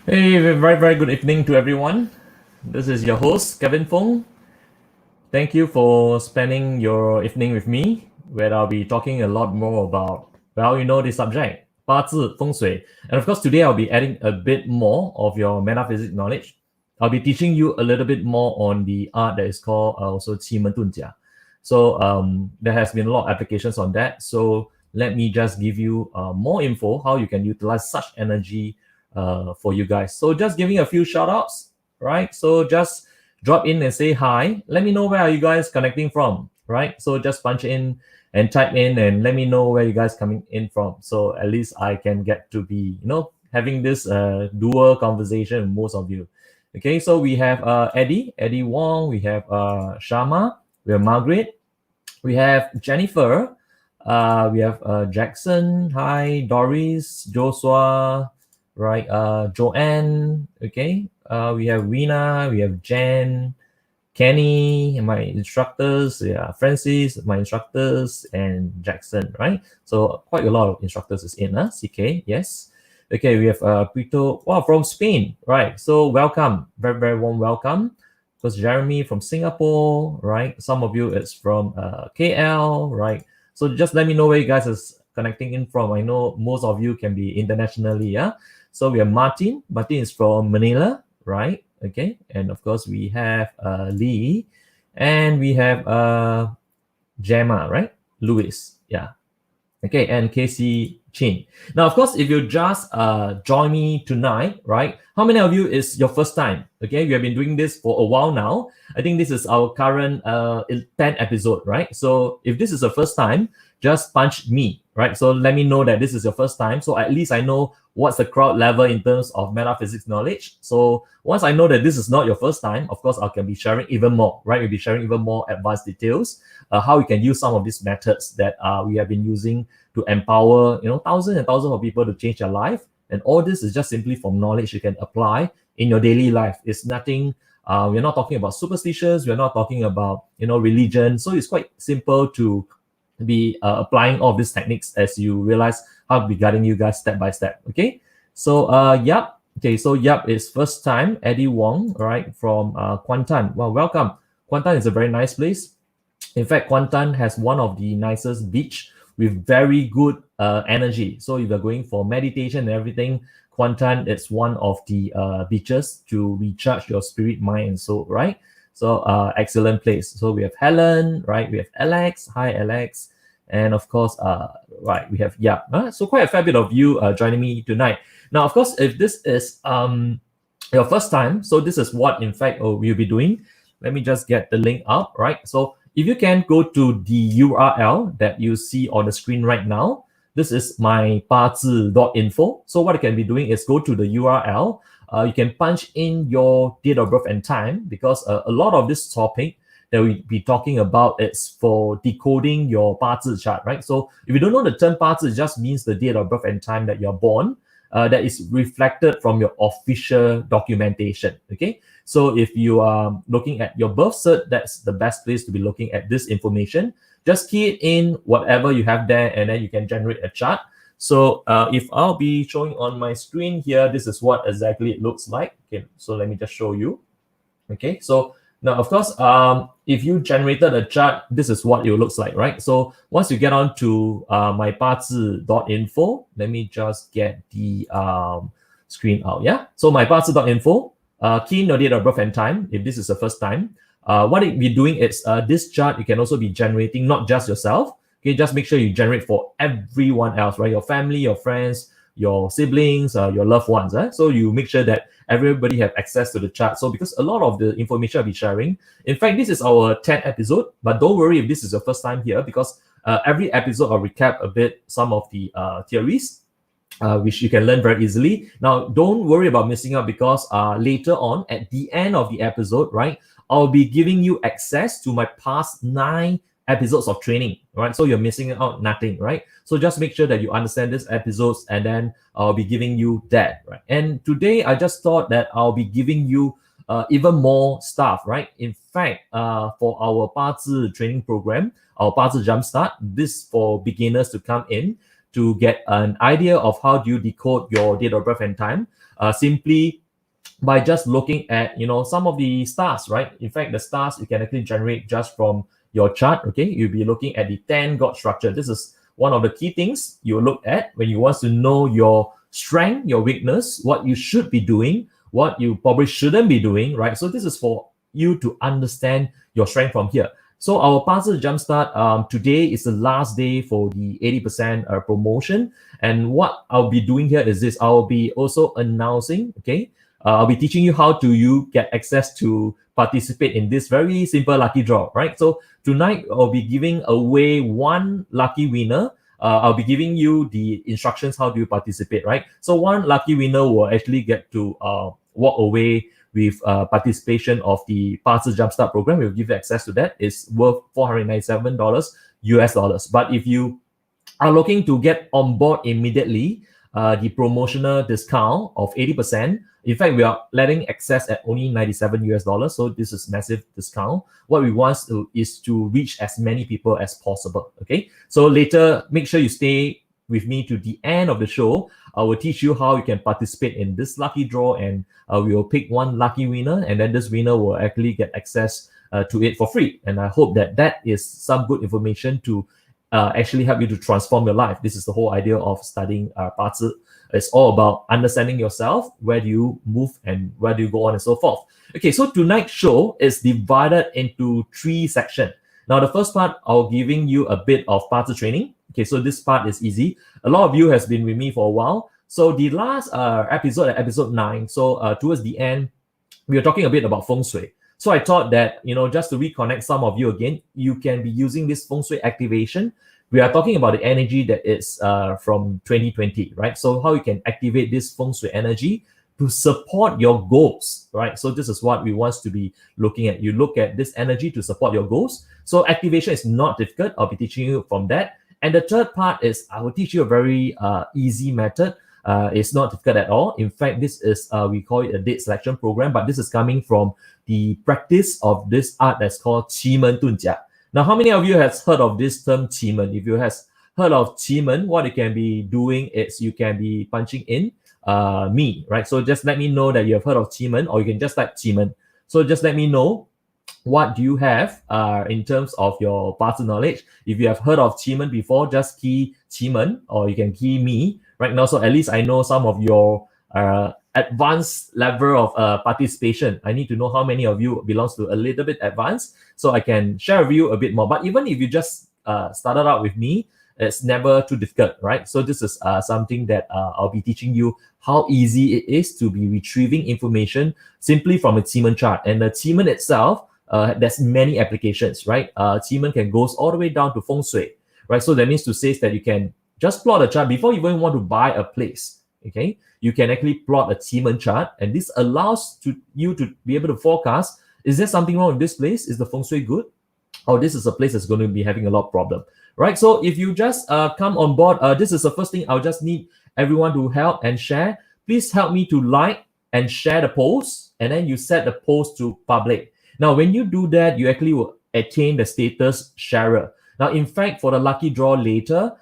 Hey, very good evening to everyone. This is your host, Kevin Foong. Thank you for spending your evening with me, where I'll be talking a lot more about, well, the subject, 八字 Feng Shui. And of course, today I'll be adding a bit more of your metaphysics knowledge. I'll be teaching you a little bit more on the art that is called also Semen. So there has been a lot of applications on that. So let me just give you more info how you can utilize such energy for you guys. So just giving a few shout outs, right? So just drop in and say hi. Let me know where are you guys connecting from, right? So just punch in and type in and let me know where you guys coming in from. So at least I can get to be, having this dual conversation with most of you. Okay, so we have Eddie Wong, we have Shama, we have Margaret, we have Jennifer, we have Jackson, hi, Doris, Joshua, right, Joanne, okay, we have Rena, we have Jen, Kenny, my instructors, yeah, Francis, my instructors, and Jackson, right? So quite a lot of instructors is in, CK, yes. Okay, we have Pito, wow, from Spain, right? So welcome, very warm welcome. Because Jeremy from Singapore, right? Some of you is from KL, right? So just let me know where you guys is connecting in from. I know most of you can be internationally, yeah. So we have Martin. Martin is from Manila, right? Okay, and of course we have Lee, and we have Gemma, right? Louis, yeah. Okay, and Casey Chin. Now, of course, if you just join me tonight, right? How many of you is your first time? Okay, we have been doing this for a while now. I think this is our current 10th episode, right? So if this is the first time, just punch me, right? So let me know that this is your first time. So at least I know what's the crowd level in terms of metaphysics knowledge. So once I know that this is not your first time, of course, I can be sharing even more, right? We'll be sharing even more advanced details, how you can use some of these methods that we have been using to empower, thousands and thousands of people to change their life. And all this is just simply from knowledge you can apply in your daily life. It's nothing. We're not talking about superstitions. We're not talking about religion. So it's quite simple to be applying all of these techniques as you realize how I'll be guiding you guys step by step. Okay. So Yap. Okay. So Yap is first time. Eddie Wong, right, from Kuantan. Well, welcome. Kuantan is a very nice place. In fact, Kuantan has one of the nicest beach with very good energy. So if you're going for meditation and everything, Kuantan is one of the beaches to recharge your spirit, mind, and soul, right? So excellent place. So we have Helen, right? We have Alex. Hi, Alex. And of course, right, we have Yap. So quite a fair bit of you joining me tonight. Now, of course, if this is your first time, so this is what, in fact, we'll be doing. Let me just get the link up, right? So if you can go to the URL that you see on the screen right now, this is my 八字.info. So what I can be doing is go to the URL. You can punch in your date of birth and time, because a lot of this topic that we be talking about is for decoding your 八字 chart, right? So if you don't know the term 八字, it just means the date of birth and time that you're born. That is reflected from your official documentation. Okay, so if you are looking at your birth cert, that's the best place to be looking at this information. Just key it in whatever you have there, and then you can generate a chart. So if I'll be showing on my screen here, this is what exactly it looks like. Okay, so let me just show you. Okay, so now, of course, if you generated a chart, this is what it looks like, right? So once you get on to my 八字.info, let me just get the screen out, yeah? So my 八字.info, key in your date of birth and time, if this is the first time. What it be doing is this chart, you can also be generating not just yourself, okay? Just make sure you generate for everyone else, right? Your family, your friends, your siblings, your loved ones. So you make sure that everybody have access to the chart. So because a lot of the information I'll be sharing, in fact, this is our 10th episode, but don't worry if this is your first time here, because every episode I'll recap a bit some of the theories, which you can learn very easily. Now, don't worry about missing out, because later on, at the end of the episode, right, I'll be giving you access to my past 9 episodes of training, right? So you're missing out nothing, right? So just make sure that you understand these episodes, and then I'll be giving you that, right? And today I just thought that I'll be giving you even more stuff, right? In fact, for our 八字 training program, our 八字 Jumpstart, this for beginners to come in to get an idea of how do you decode your date of birth and time. simply by just looking at some of the stars, right? In fact, the stars you can actually generate just from your chart. Okay, you'll be looking at the 10 god structure. This is one of the key things you look at when you want to know your strength, your weakness, what you should be doing, what you probably shouldn't be doing, right? So this is for you to understand your strength from here. So our Puzzle Jumpstart, today is the last day for the 80% promotion. And what I'll be doing here is this: I'll be also announcing, okay, I'll be teaching you how to you get access to participate in this very simple lucky draw, right? So tonight I'll be giving away one lucky winner. I'll be giving you the instructions how do you participate, right? So one lucky winner will actually get to walk away with participation of the Puzzle Jumpstart program. We'll give you access to that. It's worth $497 US dollars. But if you are looking to get on board immediately, the promotional discount of 80%. In fact, we are letting access at only 97 US dollars. So this is massive discount. What we want is to reach as many people as possible. Okay. So later, make sure you stay with me to the end of the show. I will teach you how you can participate in this lucky draw, and we will pick one lucky winner, and then this winner will actually get access to it for free. And I hope that that is some good information to actually help you to transform your life. This is the whole idea of studying Bazi. It's all about understanding yourself, where do you move and where do you go on and so forth. Okay, so tonight's show is divided into 3 sections. Now, the first part, I'll giving you a bit of Bazi training. Okay, so this part is easy. A lot of you has been with me for a while. So the last episode 9, so towards the end, we were talking a bit about Feng Shui. So I thought that, just to reconnect some of you again, you can be using this Feng Shui activation. We are talking about the energy that is from 2020, right? So how you can activate this Feng Shui energy to support your goals, right? So this is what we want to be looking at. You look at this energy to support your goals. So activation is not difficult. I'll be teaching you from that. And the third part is I will teach you a very easy method. It's not difficult at all. In fact, this is, we call it a date selection program, but this is coming from the practice of this art that's called Semen. Now, how many of you has heard of this term Semen? If you has heard of Semen, what you can be doing is you can be punching in me, right? So just let me know that you have heard of Semen, or you can just type Semen. So just let me know what do you have in terms of your Bazi knowledge. If you have heard of Semen before, just key Semen, or you can key me right now. So at least I know some of your advanced level of participation. I need to know how many of you belongs to a little bit advanced, so I can share with you a bit more. But even if you just started out with me, it's never too difficult, right? So this is something that I'll be teaching you how easy it is to be retrieving information simply from a Semen chart. And the Semen itself, there's many applications, right? Semen can goes all the way down to Feng Shui, right? So that means to say that you can just plot a chart before you even want to buy a place. Okay, you can actually plot a Semen chart, and this allows you to be able to forecast: is there something wrong with this place? Is the Feng Shui good? Or this is a place that's going to be having a lot of problem, right? So if you just come on board, this is the first thing I'll just need everyone to help and share. Please help me to like and share the post, and then you set the post to public. Now, when you do that, you actually will attain the status sharer. Now, in fact, for the lucky draw later,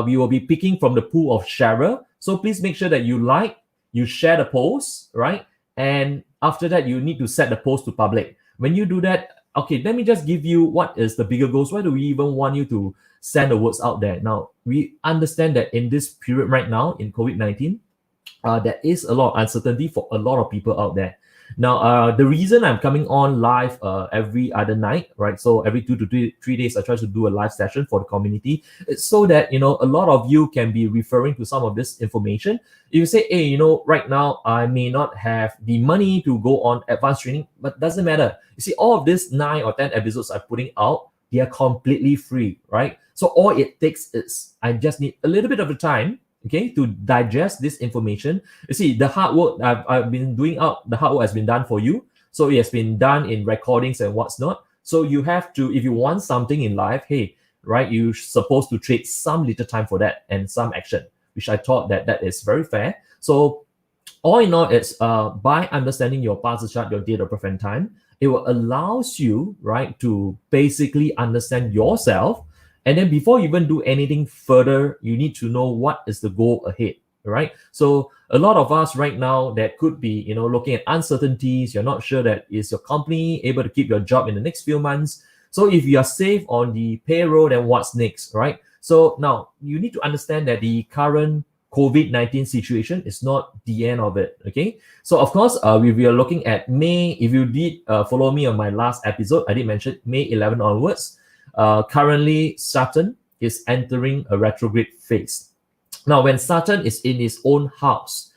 we will be picking from the pool of sharer. So please make sure that you like, you share the post, right? And after that, you need to set the post to public. When you do that, okay, let me just give you what is the bigger goals. Why do we even want you to send the words out there? Now, we understand that in this period right now, in COVID-19, there is a lot of uncertainty for a lot of people out there. Now, the reason I'm coming on live every other night, right? So every 2 to 3 days, I try to do a live session for the community. It's so that, a lot of you can be referring to some of this information. If you say, hey, right now, I may not have the money to go on advanced training, but doesn't matter. You see, all of these 9 or 10 episodes I'm putting out, they are completely free, right? So all it takes is, I just need a little bit of the time, okay, to digest this information. You see, the hard work I've been doing out, the hard work has been done for you. So it has been done in recordings and what's not. So you have to, if you want something in life, hey, right, you're supposed to trade some little time for that and some action, which I thought that is very fair. So all in all, it's by understanding your Bazi chart, your date of birth and time, it will allows you, right, to basically understand yourself. And then before you even do anything further, you need to know what is the goal ahead. right? So a lot of us right now that could be, looking at uncertainties. You're not sure that is your company able to keep your job in the next few months. So if you are safe on the payroll, then what's next, right? So now you need to understand that the current COVID-19 situation is not the end of it, okay? So of course, we are looking at May. If you did follow me on my last episode, I did mention May 11 onwards. Currently, Saturn is entering a retrograde phase. Now, when Saturn is in his own house,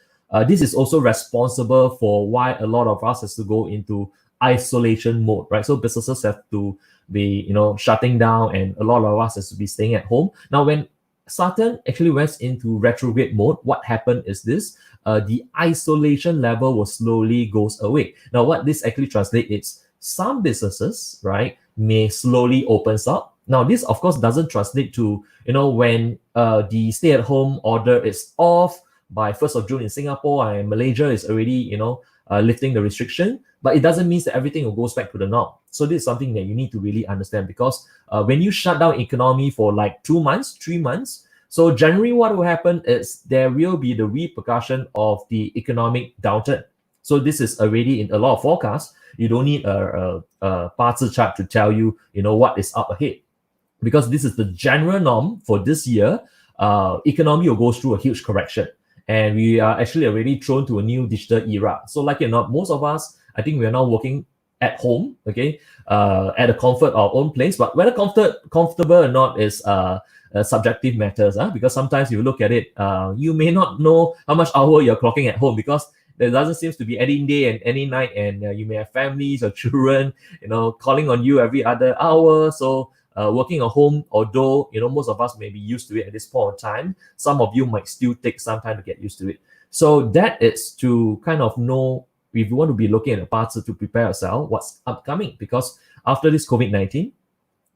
this is also responsible for why a lot of us has to go into isolation mode, right? So businesses have to be, shutting down, and a lot of us has to be staying at home. Now, when Saturn actually went into retrograde mode, what happened is this: the isolation level will slowly goes away. Now, what this actually translates is some businesses, right, may slowly opens up. Now, this of course doesn't translate to, when the stay-at-home order is off by 1st of June in Singapore, and Malaysia is already, lifting the restriction, but it doesn't mean that everything will goes back to the norm. So this is something that you need to really understand, because when you shut down economy for like 2 months, 3 months, so generally what will happen is there will be the repercussion of the economic downturn. So this is already in a lot of forecasts. You don't need a Bazi chart to tell you, what is up ahead, because this is the general norm for this year. Economy will go through a huge correction, and we are actually already thrown to a new digital era. So like it or not, most of us, I think we are now working at home, okay, at the comfort of our own place. But whether comfortable or not is subjective matters, because sometimes you look at it, you may not know how much hour you're clocking at home, because there doesn't seem to be any day and any night, and you may have families or children, calling on you every other hour. So working at home, although most of us may be used to it at this point in time, some of you might still take some time to get used to it. So that is to kind of know, if you want to be looking at the parts to prepare yourself what's upcoming, because after this COVID-19,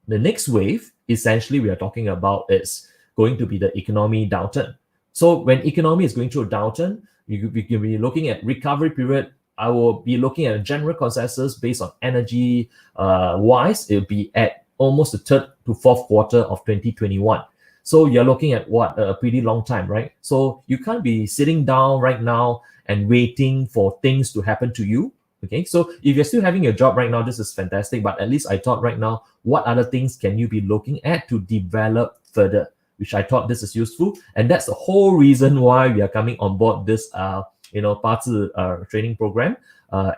the next wave essentially we are talking about is going to be the economy downturn. So when economy is going through a downturn, we can be looking at recovery period. I will be looking at a general consensus based on energy wise. It'll be at almost the 3rd to 4th quarter of 2021. So you're looking at what, a pretty long time, right? So you can't be sitting down right now and waiting for things to happen to you. Okay, so if you're still having your job right now, this is fantastic. But at least I thought right now, what other things can you be looking at to develop further, which I thought this is useful. And that's the whole reason why we are coming on board this Bazi training program.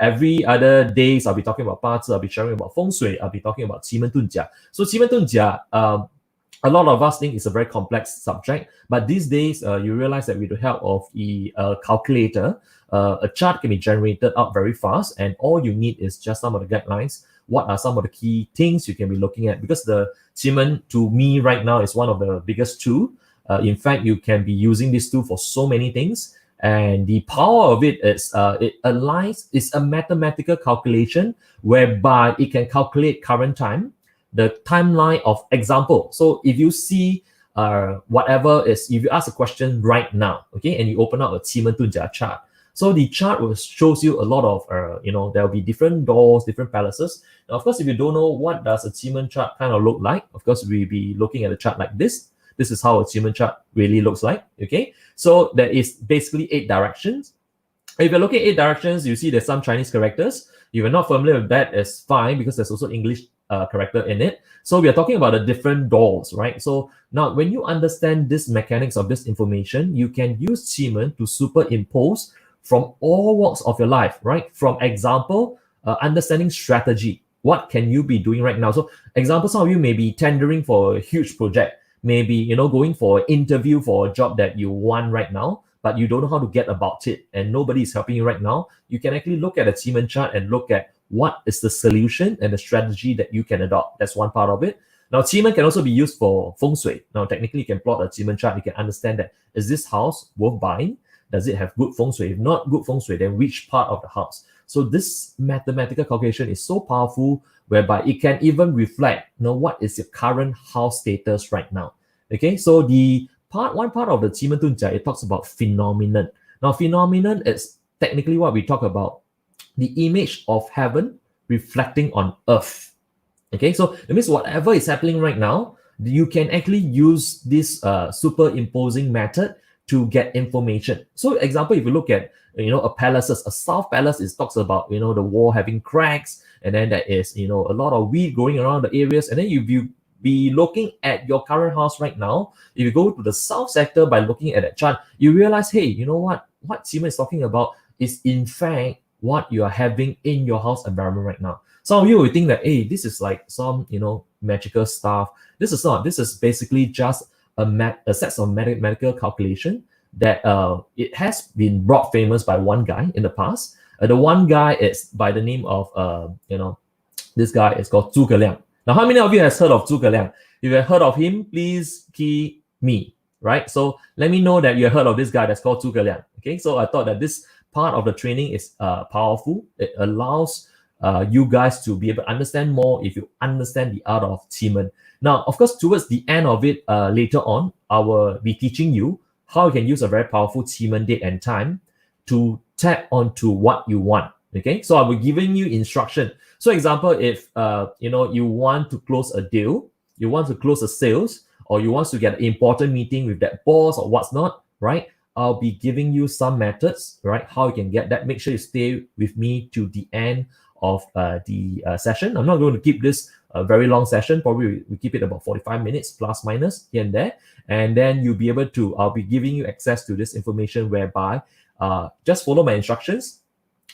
Every other days, I'll be talking about Bazi, I'll be sharing about Feng Shui, I'll be talking about Semen. So Semen, a lot of us think it's a very complex subject, but these days you realize that with the help of the calculator, a chart can be generated out very fast, and all you need is just some of the guidelines. What are some of the key things you can be looking at? Because the Semen, to me right now, is one of the biggest tool. In fact, you can be using this tool for so many things. And the power of it is it aligns, it's a mathematical calculation whereby it can calculate current time, the timeline of example. So if you see whatever is, if you ask a question right now, okay, and you open up a Semen chart, so the chart will shows you a lot of, there'll be different doors, different palaces. Now, of course, if you don't know what does a Semen chart kind of look like, of course, we'll be looking at a chart like this. This is how a Semen chart really looks like, okay? So there is basically 8 directions. If you're looking at 8 directions, you see there's some Chinese characters. If you're not familiar with that, it's fine, because there's also English character in it. So we are talking about the different doors, right? So now when you understand this mechanics of this information, you can use Semen to superimpose from all walks of your life, right? From example, understanding strategy. What can you be doing right now? So example, some of you may be tendering for a huge project, maybe, going for an interview for a job that you want right now, but you don't know how to get about it, and nobody is helping you right now. You can actually look at a Semen chart and look at what is the solution and the strategy that you can adopt. That's one part of it. Now, Semen can also be used for Feng Shui. Now, technically, you can plot a Semen chart. You can understand that, is this house worth buying? Does it have good Feng Shui? If not good Feng Shui, then which part of the house? So this mathematical calculation is so powerful, whereby it can even reflect, what is your current house status right now. Okay, so the one part of the Semen it talks about phenomenon. Now, phenomenon is technically what we talk about, the image of heaven reflecting on earth. Okay, so it means whatever is happening right now, you can actually use this superimposing method to get information. So example, if you look at a palace, a south palace, it talks about the wall having cracks, and then there is a lot of weed growing around the areas. And then if you be looking at your current house right now, if you go to the south sector by looking at that chart, you realize, hey, you know what Semen is talking about is in fact what you are having in your house environment right now. Some of you will think that, hey, this is like some magical stuff. This is not. This is basically just a set of medical calculation that it has been brought famous by one guy in the past. The one guy is by the name of this guy is called Zhuge Liang. Now, how many of you has heard of Zhuge Liang? If you have heard of him, please key me, right? So let me know that you heard of this guy that's called Zhuge Liang. Okay, so I thought that this part of the training is powerful. It allows you guys to be able to understand more if you understand the art of Semen. Now, of course, towards the end of it, later on, I will be teaching you how you can use a very powerful Semen date and time to tap onto what you want. Okay, so I'll be giving you instruction. So example, if you want to close a deal, you want to close a sales, or you want to get an important meeting with that boss or what's not, right? I'll be giving you some methods, right? How you can get that. Make sure you stay with me to the end of the session. I'm not going to keep this a very long session. Probably we keep it about 45 minutes plus minus here and there. And then you'll be able to, I'll be giving you access to this information whereby just follow my instructions.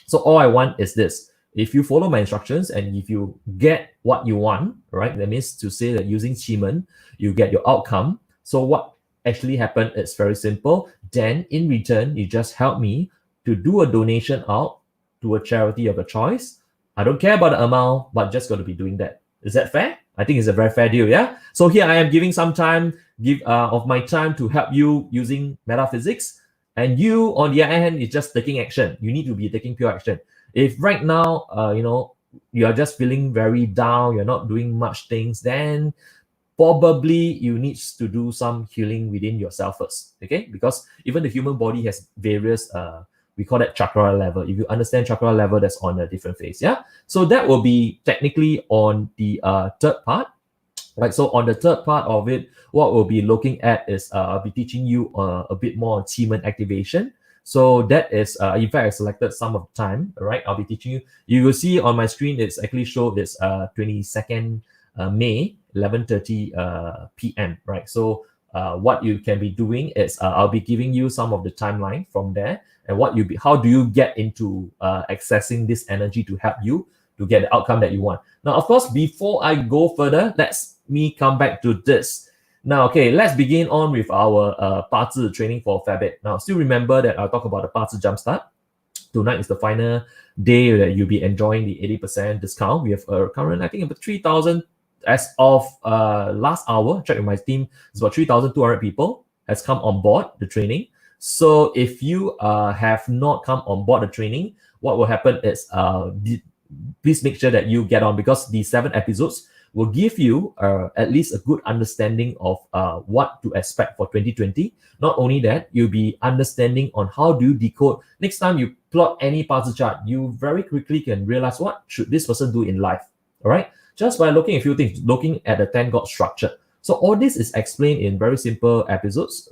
So all I want is this. If you follow my instructions and if you get what you want, right? That means to say that using Semen, you get your outcome. So what actually happened is very simple. Then in return, you just help me to do a donation out to a charity of your choice. I don't care about the amount, but just got to be doing that. Is that fair? I think it's a very fair deal, yeah? So here I am giving some time of my time to help you using metaphysics. And you, on the other hand, is just taking action. You need to be taking pure action. If right now, you are just feeling very down, you're not doing much things, then probably you need to do some healing within yourself first, okay? Because even the human body has various, we call that chakra level. If you understand chakra level, that's on a different phase, yeah? So that will be technically on the third part. Right, so on the third part of it, what we'll be looking at is I'll be teaching you a bit more on Semen activation. So that is, in fact, I selected some of the time, right? I'll be teaching you. You will see on my screen, it's actually showed this 22nd May, 11:30 p.m., right? So what you can be doing is I'll be giving you some of the timeline from there and how do you get into accessing this energy to help you to get the outcome that you want. Now, of course, before I go further, let's me come back to this. Now, okay, let's begin on with our Bazi training for Febit. Now, still remember that I'll talk about the Bazi Jumpstart. Tonight is the final day that you'll be enjoying the 80% discount. We have a current, I think, about 3,000 as of last hour. Check with my team. It's about 3,200 people has come on board the training. So if you have not come on board the training, what will happen is please make sure that you get on, because the 7 episodes will give you at least a good understanding of what to expect for 2020. Not only that, you'll be understanding on how do you decode. Next time you plot any Bazi chart, you very quickly can realize what should this person do in life, all right? Just by looking at a few things, looking at the 10 God structure. So all this is explained in very simple episodes.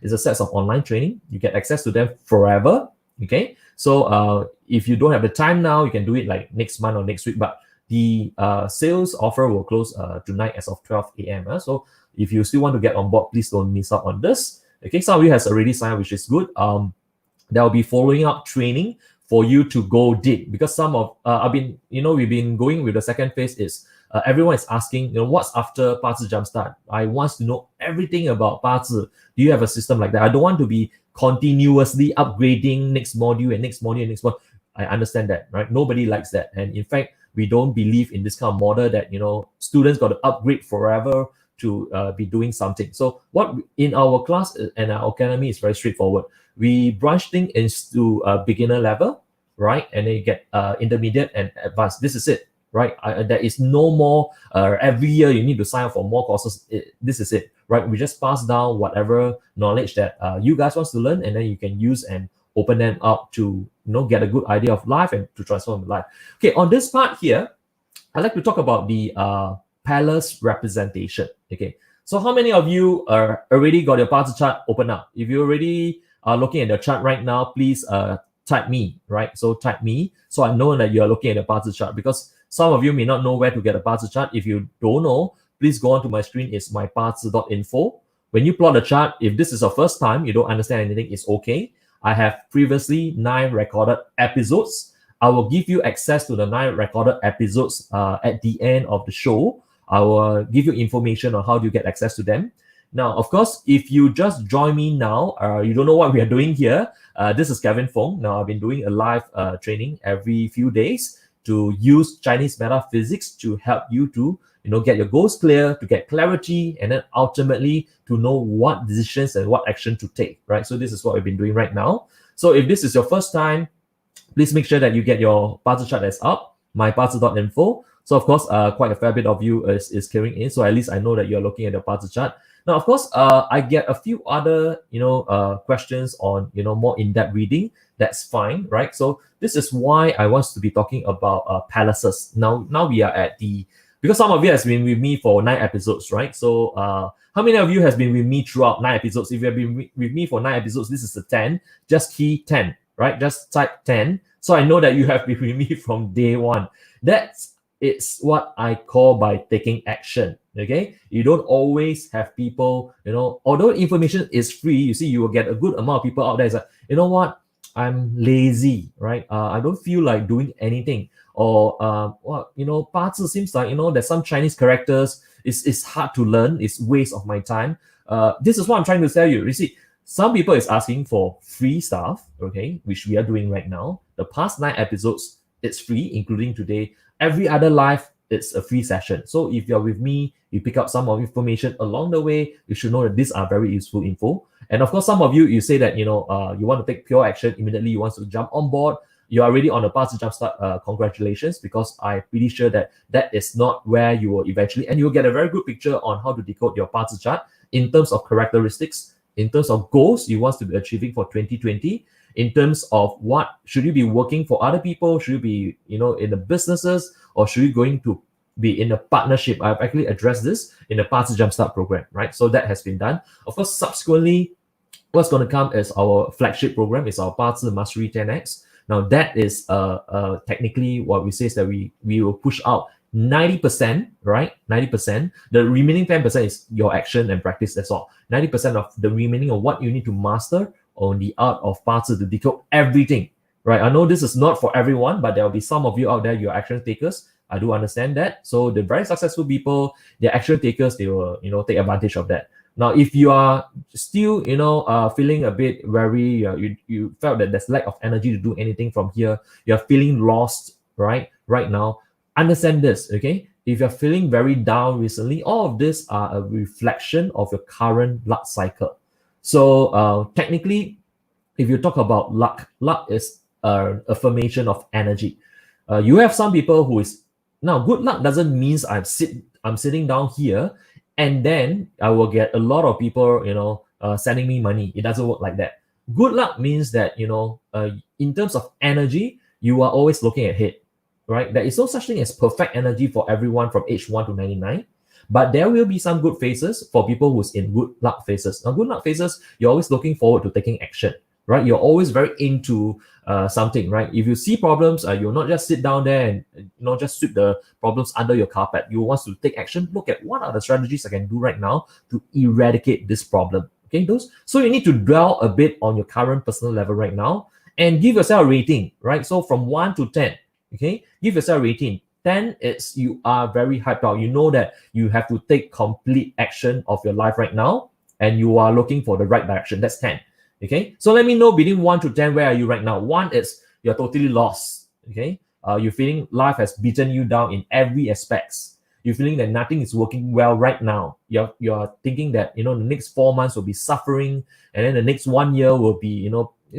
It's a set of online training. You get access to them forever, okay? So if you don't have the time now, you can do it like next month or next week, but the sales offer will close tonight as of 12 a.m. So if you still want to get on board, please don't miss out on this. Okay, some of you has already signed up, which is good. There will be following up training for you to go deep, because some of we've been going with the second phase is everyone is asking, what's after Bazi Jumpstart? I want to know everything about Bazi. Do you have a system like that? I don't want to be continuously upgrading next module and next module and next module. I understand that, right? Nobody likes that. And in fact, we don't believe in this kind of model that, students got to upgrade forever to be doing something. So what in our class and our academy is very straightforward. We branch things into beginner level, right? And then you get intermediate and advanced. This is it, right? There is no more, every year you need to sign up for more courses. This is it, right? We just pass down whatever knowledge that you guys want to learn, and then you can use and open them up to get a good idea of life and to transform life. Okay, on this part here, I'd like to talk about the palace representation. Okay, So how many of you are already got your Bazi chart open up? If you already are looking at the chart right now, please type me, right? So type me, so I know that you are looking at the Bazi chart, because some of you may not know where to get a Bazi chart. If you don't know, please go onto my screen. It's mybazi.info. When you plot the chart, if this is your first time, you don't understand anything, it's okay. I have previously 9 recorded episodes. I will give you access to the 9 recorded episodes at the end of the show. I will give you information on how do you get access to them. Now, of course, if you just join me now, you don't know what we are doing here. This is Kevin Foong. Now, I've been doing a live training every few days to use Chinese metaphysics to help you to get your goals clear, to get clarity, and then ultimately to know what decisions and what action to take, right? So this is what we've been doing right now. So if this is your first time, please make sure that you get your Bazi chart that's up, mybazi.info. So of course, quite a fair bit of you is carrying in. So at least I know that you're looking at the Bazi chart. Now, of course, I get a few other, questions on, more in-depth reading. That's fine, right? So this is why I want to be talking about palaces. Now we are at because some of you has been with me for 9 episodes, right? So how many of you has been with me throughout 9 episodes? If you have been with me for 9 episodes, this is the 10. Just key 10, right? Just type 10. So I know that you have been with me from day one. It's what I call by taking action. Okay, you don't always have people, although information is free, you see, you will get a good amount of people out there. It's like, you know what, I'm lazy, right? I don't feel like doing anything. Or Bazi seems like, there's some Chinese characters, it's hard to learn, it's waste of my time. This is what I'm trying to tell you. You see, some people is asking for free stuff, okay, which we are doing right now. The past 9 episodes, it's free, including today. Every other live, it's a free session. So if you're with me, you pick up some of information along the way, you should know that these are very useful info. And of course, some of you say that, you want to take pure action immediately, you want to jump on board, you're already on the path to jumpstart. Congratulations, because I'm pretty sure that that is not where you will eventually, and you'll get a very good picture on how to decode your Bazi chart in terms of characteristics, in terms of goals you want to be achieving for 2020, in terms of what should you be working for other people, should you be in the businesses, or should you going to be in a partnership. I've actually addressed this in the Bazi Jumpstart program, right? So that has been done. Of course, subsequently, what's going to come is our flagship program, is our Bazi Mastery 10X. Now that is technically what we say is that we will push out 90%, right? 90%. The remaining 10% is your action and practice. That's all. 90% of the remaining of what you need to master on the art of Bazi to decode everything, right? I know this is not for everyone, but there will be some of you out there, you're action takers. I do understand that. So the very successful people, they're action takers, they will, take advantage of that. Now, if you are still, feeling a bit wary, you felt that there's lack of energy to do anything from here, you're feeling lost, right now, understand this, okay? If you're feeling very down recently, all of this are a reflection of your current luck cycle. So technically, if you talk about luck is an affirmation of energy. You have some people who is, now good luck doesn't mean I'm sitting down here and then I will get a lot of people, sending me money. It doesn't work like that. Good luck means that, in terms of energy, you are always looking ahead, right? There is no such thing as perfect energy for everyone from age 1 to 99. But there will be some good phases for people who's in good luck phases. Now, good luck phases, you're always looking forward to taking action, right? You're always very into something, right? If you see problems, you'll not just sit down there and not just sweep the problems under your carpet. You want to take action. Look at what are the strategies I can do right now to eradicate this problem. Okay, so you need to dwell a bit on your current personal level right now and give yourself a rating, right? So from 1 to 10, okay, give yourself a rating. 10 is you are very hyped out. You know that you have to take complete action of your life right now, and you are looking for the right direction. That's 10. Okay, so let me know between 1 to 10, where are you right now? 1 is you're totally lost. Okay, you're feeling life has beaten you down in every aspects. You're feeling that nothing is working well right now. You're thinking that the next 4 months will be suffering, and then the next 1 year will be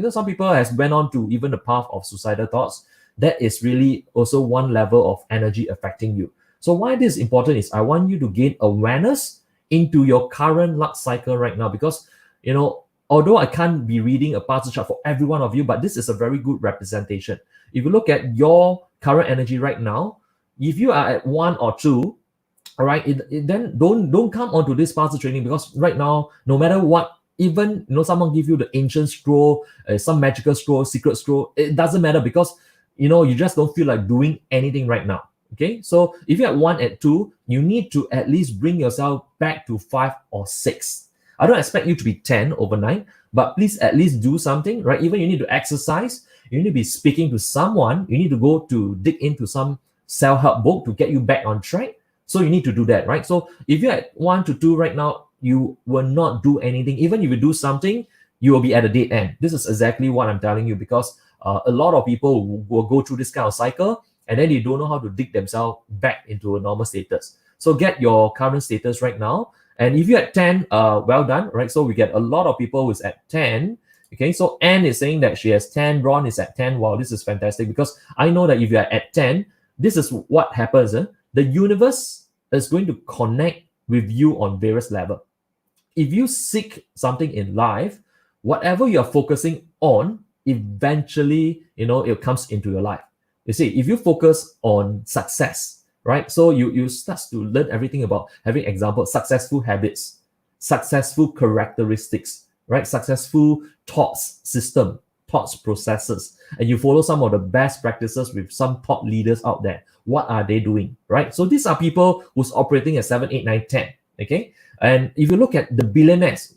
some people has went on to even the path of suicidal thoughts. That is really also one level of energy affecting you. So why this is important is I want you to gain awareness into your current luck cycle right now, because although I can't be reading a Bazi chart for every one of you, but this is a very good representation. If you look at your current energy right now, if you are at 1 or 2, All right, then don't come onto this Bazi training, because right now, no matter what, even someone give you the ancient scroll, some magical scroll, secret scroll, it doesn't matter, because you just don't feel like doing anything right now. Okay, so if you're at 1, at 2, you need to at least bring yourself back to 5 or 6. I don't expect you to be 10 overnight, but please at least do something, right? Even you need to exercise, you need to be speaking to someone, you need to go to dig into some self-help book to get you back on track. So you need to do that, right? So if you're at 1 to 2 right now, you will not do anything. Even if you do something, you will be at a dead end. This is exactly what I'm telling you, because a lot of people will go through this kind of cycle, and then they don't know how to dig themselves back into a normal status. So get your current status right now. And if you're at 10, well done, right? So we get a lot of people who's at 10. Okay, so Anne is saying that she has 10, Ron is at 10. Wow, this is fantastic, because I know that if you're at 10, this is what happens. The universe is going to connect with you on various levels. If you seek something in life, whatever you're focusing on, eventually, it comes into your life. You see, if you focus on success, right? So you start to learn everything about having example, successful habits, successful characteristics, right? Successful thoughts system, thoughts processes, and you follow some of the best practices with some top leaders out there. What are they doing, right? So these are people who's operating at 7, 8, 9, 10. Okay, and if you look at the billionaires,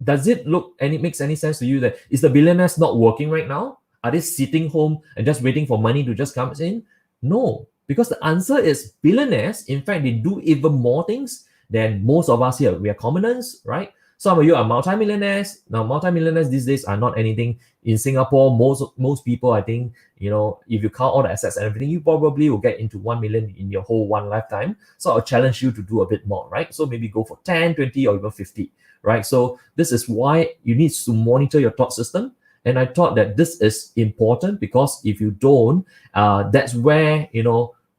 does it look and it makes any sense to you that is the billionaires not working right now? Are they sitting home and just waiting for money to just come in? No, because the answer is billionaires. In fact, they do even more things than most of us here. We are commoners, right? Some of you are multimillionaires. Now, multimillionaires these days are not anything in Singapore. Most people, I think, if you count all the assets and everything, you probably will get into 1 million in your whole one lifetime. So I'll challenge you to do a bit more, right? So maybe go for 10, 20, or even 50, right? So this is why you need to monitor your thought system. And I thought that this is important, because if you don't, that's where,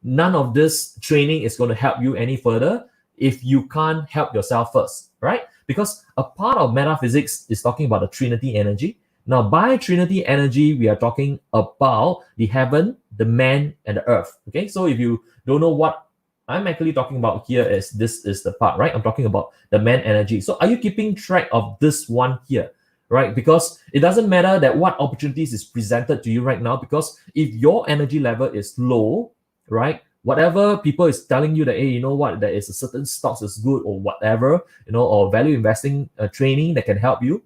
none of this training is going to help you any further if you can't help yourself first, right? Because a part of metaphysics is talking about the Trinity energy. Now, by Trinity energy, we are talking about the heaven, the man, and the earth. Okay, so if you don't know what I'm actually talking about here, this is the part, right? I'm talking about the man energy. So are you keeping track of this one here, right? Because it doesn't matter that what opportunities is presented to you right now, because if your energy level is low, right? Whatever people is telling you that, hey, you know what, there is a certain stocks is good or whatever, or value investing training that can help you,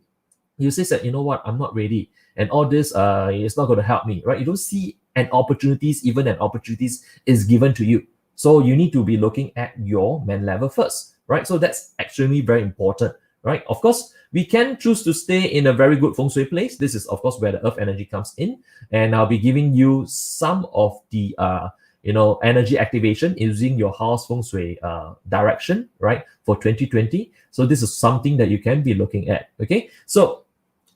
you say that, you know what, I'm not ready. And all this is not going to help me, right? You don't see even an opportunities is given to you. So you need to be looking at your man level first, right? So that's extremely very important, right? Of course, we can choose to stay in a very good Feng Shui place. This is, of course, where the earth energy comes in. And I'll be giving you some of the energy activation using your house Feng Shui direction, right, for 2020. So this is something that you can be looking at. Okay, so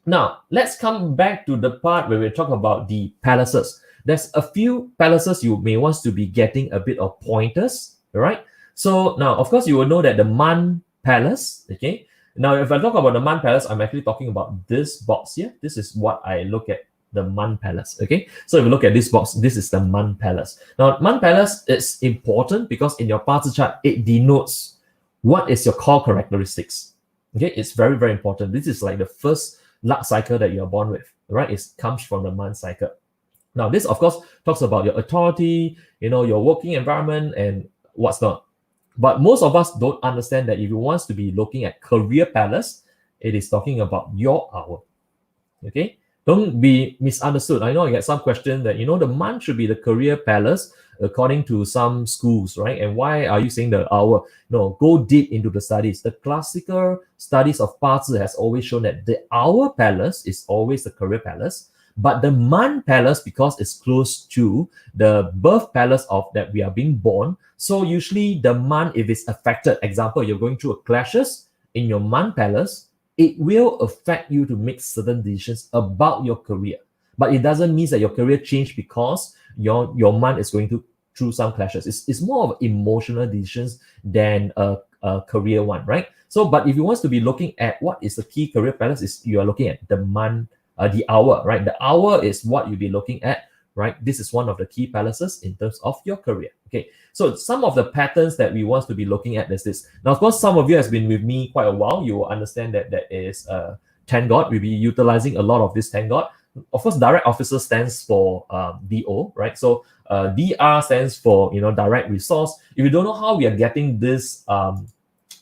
now let's come back to the part where we talk about the palaces. There's a few palaces you may want to be getting a bit of pointers, right? So now, of course, you will know that the Man Palace. Okay, now if I talk about the Man Palace, I'm actually talking about this box here. This is what I look at, the Man Palace. Okay, so if you look at this box, this is the Man Palace. Now, Man Palace is important because in your Bazi chart, it denotes what is your core characteristics. Okay, it's very, very important. This is like the first luck cycle that you're born with, right? It comes from the Man cycle. Now, this, of course, talks about your authority, your working environment and what's not. But most of us don't understand that if you want to be looking at career palace, it is talking about your hour. Okay, don't be misunderstood. I know I get some question that, the month should be the career palace according to some schools, right? And why are you saying the hour? No, go deep into the studies. The classical studies of Bazi has always shown that the hour palace is always the career palace, but the month palace, because it's close to the birth palace of that we are being born. So usually the month, if it's affected, example, you're going through a clashes in your month palace, it will affect you to make certain decisions about your career. But it doesn't mean that your career changed because your month is going through some clashes. It's more of emotional decisions than a career one, right? So, but if you want to be looking at what is the key career palace, is you are looking at the month, the hour, right? The hour is what you'll be looking at right? This is one of the key palaces in terms of your career. Okay, so some of the patterns that we want to be looking at is this. Now, of course, some of you has been with me quite a while. You will understand that that is 10 God. We'll be utilizing a lot of this 10 God. Of course, direct officer stands for DO, right? So DR stands for direct resource. If you don't know how we are getting this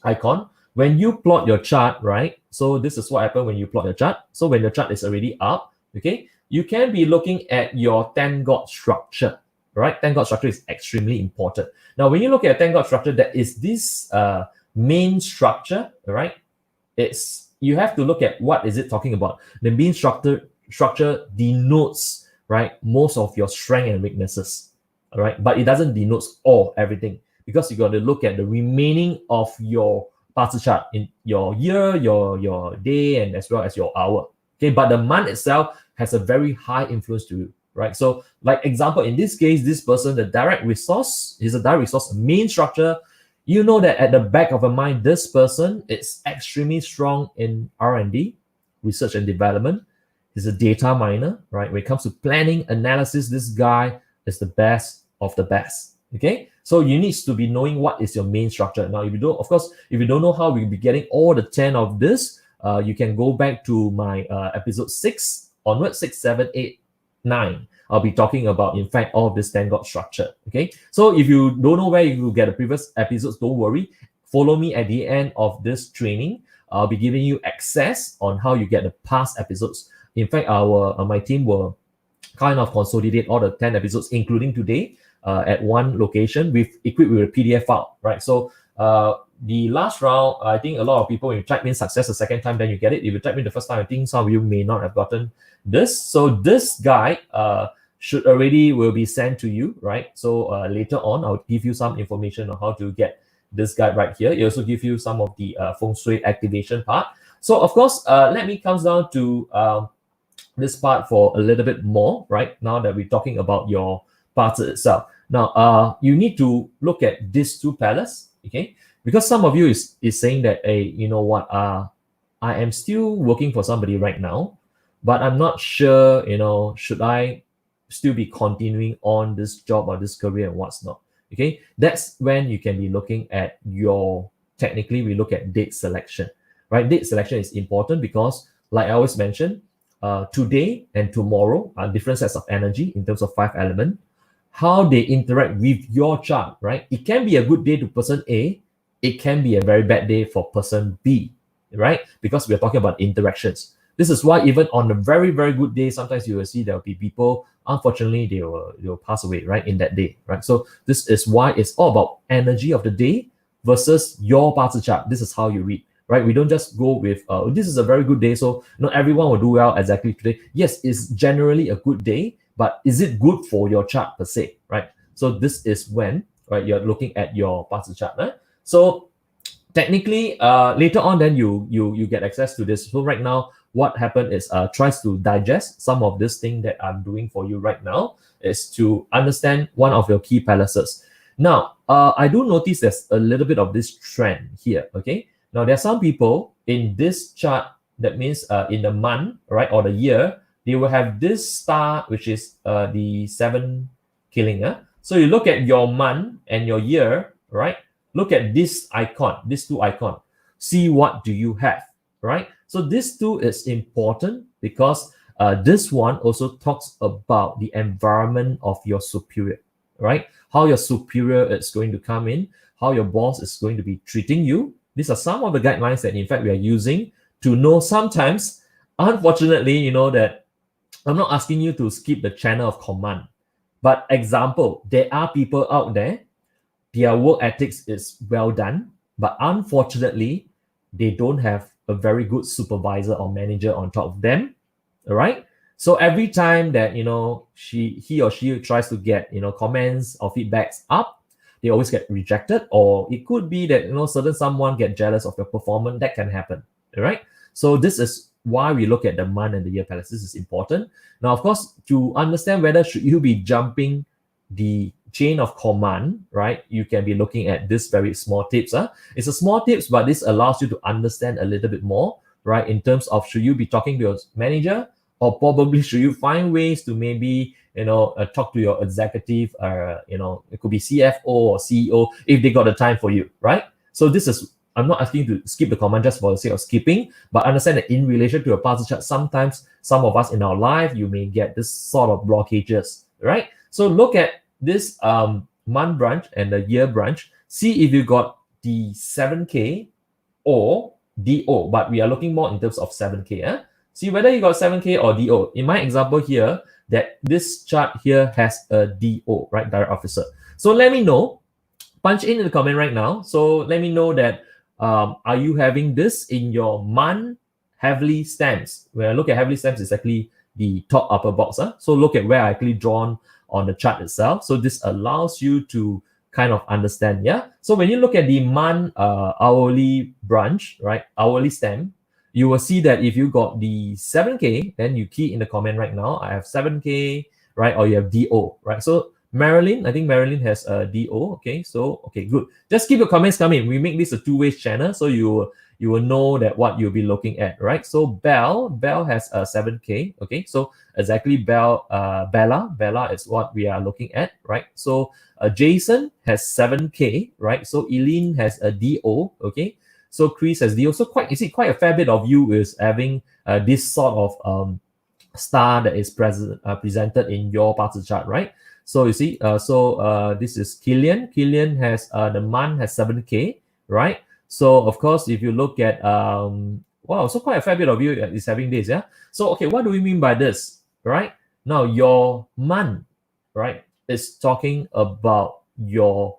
icon, when you plot your chart, right? So this is what happens when you plot your chart. So when the chart is already up, okay, you can be looking at your 10 God structure, right? 10 God structure is extremely important. Now, when you look at 10 God structure, that is this main structure, right? You have to look at what is it talking about. The main structure denotes, right, most of your strength and weaknesses, all right? But it doesn't denote everything, because you got to look at the remaining of your parts chart in your year, your day, and as well as your hour. Okay, but the month itself has a very high influence to you, right? So, like example, in this case, this person, the direct resource is a direct resource main structure. You know that at the back of a mind, this person is extremely strong in R&D, research and development. He's a data miner, right? When it comes to planning, analysis, this guy is the best of the best. Okay, so you need to be knowing what is your main structure. Now, if you don't, of course, if you don't know how we'll be getting all the 10 of this, you can go back to my episode 6 onward, 6, 7, 8, 9. I'll be talking about, in fact, all of this 10 God structure. Okay, so if you don't know where you will get the previous episodes, don't worry. Follow me at the end of this training. I'll be giving you access on how you get the past episodes. In fact, my team will kind of consolidate all the 10 episodes, including today, at one location equipped with a PDF file, right? So the last round, I think a lot of people, when you type in success the second time, then you get it. If you type in the first time, I think some of you may not have gotten this. So this guide will be sent to you, right? So later on, I'll give you some information on how to get this guide right here. It also give you some of the Feng Shui activation part. So of course, let me come down to this part for a little bit more, right? Now that we're talking about your parts itself. Now, you need to look at these two palaces, okay? Because some of you is saying that, hey, you know what? I am still working for somebody right now, but I'm not sure, should I still be continuing on this job or this career and what's not, okay? That's when you can be looking at technically we look at date selection, right? Date selection is important because, like I always mention, today and tomorrow are different sets of energy in terms of 5 elements. How they interact with your chart, right? It can be a good day to person A. It can be a very bad day for person B, right? Because we're talking about interactions. This is why even on a very, very good day, sometimes you will see there will be people, unfortunately, they will pass away, right, in that day, right? So this is why it's all about energy of the day versus your parts chart. This is how you read, right? We don't just go with, this is a very good day, so not everyone will do well exactly today. Yes, it's generally a good day, but is it good for your chart per se, right? So this is when, right, you're looking at your parts chart. Right? So technically, later on, then you get access to this. So right now, what happened is tries to digest some of this thing that I'm doing for you right now is to understand one of your key palaces. Now, I do notice there's a little bit of this trend here, okay? Now, there are some people in this chart, that means in the month, right, or the year, they will have this star, which is the 7 killing. So you look at your month and your year, right? Look at this icon, these two icons. See what do you have, right? So this two is important because this one also talks about the environment of your superior, right? How your superior is going to come in, how your boss is going to be treating you. These are some of the guidelines that, in fact, we are using to know sometimes, unfortunately, that I'm not asking you to skip the channel of command. But example, there are people out there, their work ethics is well done, but unfortunately, they don't have a very good supervisor or manager on top of them, all right? So every time that, he or she tries to get, comments or feedbacks up, they always get rejected, or it could be that, someone get jealous of your performance. That can happen, all right? So this is why we look at the month and the year palace. This is important. Now, of course, to understand whether should you be jumping the chain of command, right? You can be looking at this very small tips. It's a small tips, but this allows you to understand a little bit more, right? In terms of should you be talking to your manager, or probably should you find ways to maybe talk to your executive, it could be CFO or CEO if they got the time for you, right? So this is, I'm not asking you to skip the command just for the sake of skipping, but understand that in relation to a Bazi chart, sometimes some of us in our life, you may get this sort of blockages, right? So look at this month branch and the year branch. See if you got the 7K or DO, but we are looking more in terms of 7K. See whether you got 7K or DO. In my example here, that this chart here has a DO, right? Direct officer. So let me know. Punch in the comment right now. So let me know that are you having this in your month heavily stamps? When I look at heavily stamps, it's actually the top upper box. So look at where I actually drawn on the chart itself. So this allows you to kind of understand. Yeah. So when you look at the month hourly branch, right? Hourly stamp, you will see that if you got the 7K, then you key in the comment right now. I have 7K, right? Or you have DO, right? So Marilyn, I think Marilyn has a DO. Okay, so okay, good. Just keep your comments coming. We make this a two-way channel, so you will know that what you'll be looking at, right? So Bell has a 7K. Okay, so exactly Bella is what we are looking at, right? So Jason has 7K, right? So Eileen has a DO. Okay, so Chris has DO. So quite a fair bit of you is having this sort of star that is presented in your Bazi chart, right? So you see, this is Killian. Killian has the month has 7K, right? So of course, if you look at wow, so quite a fair bit of you is having this, yeah. So okay, what do we mean by this, right? Now your month, right, is talking about your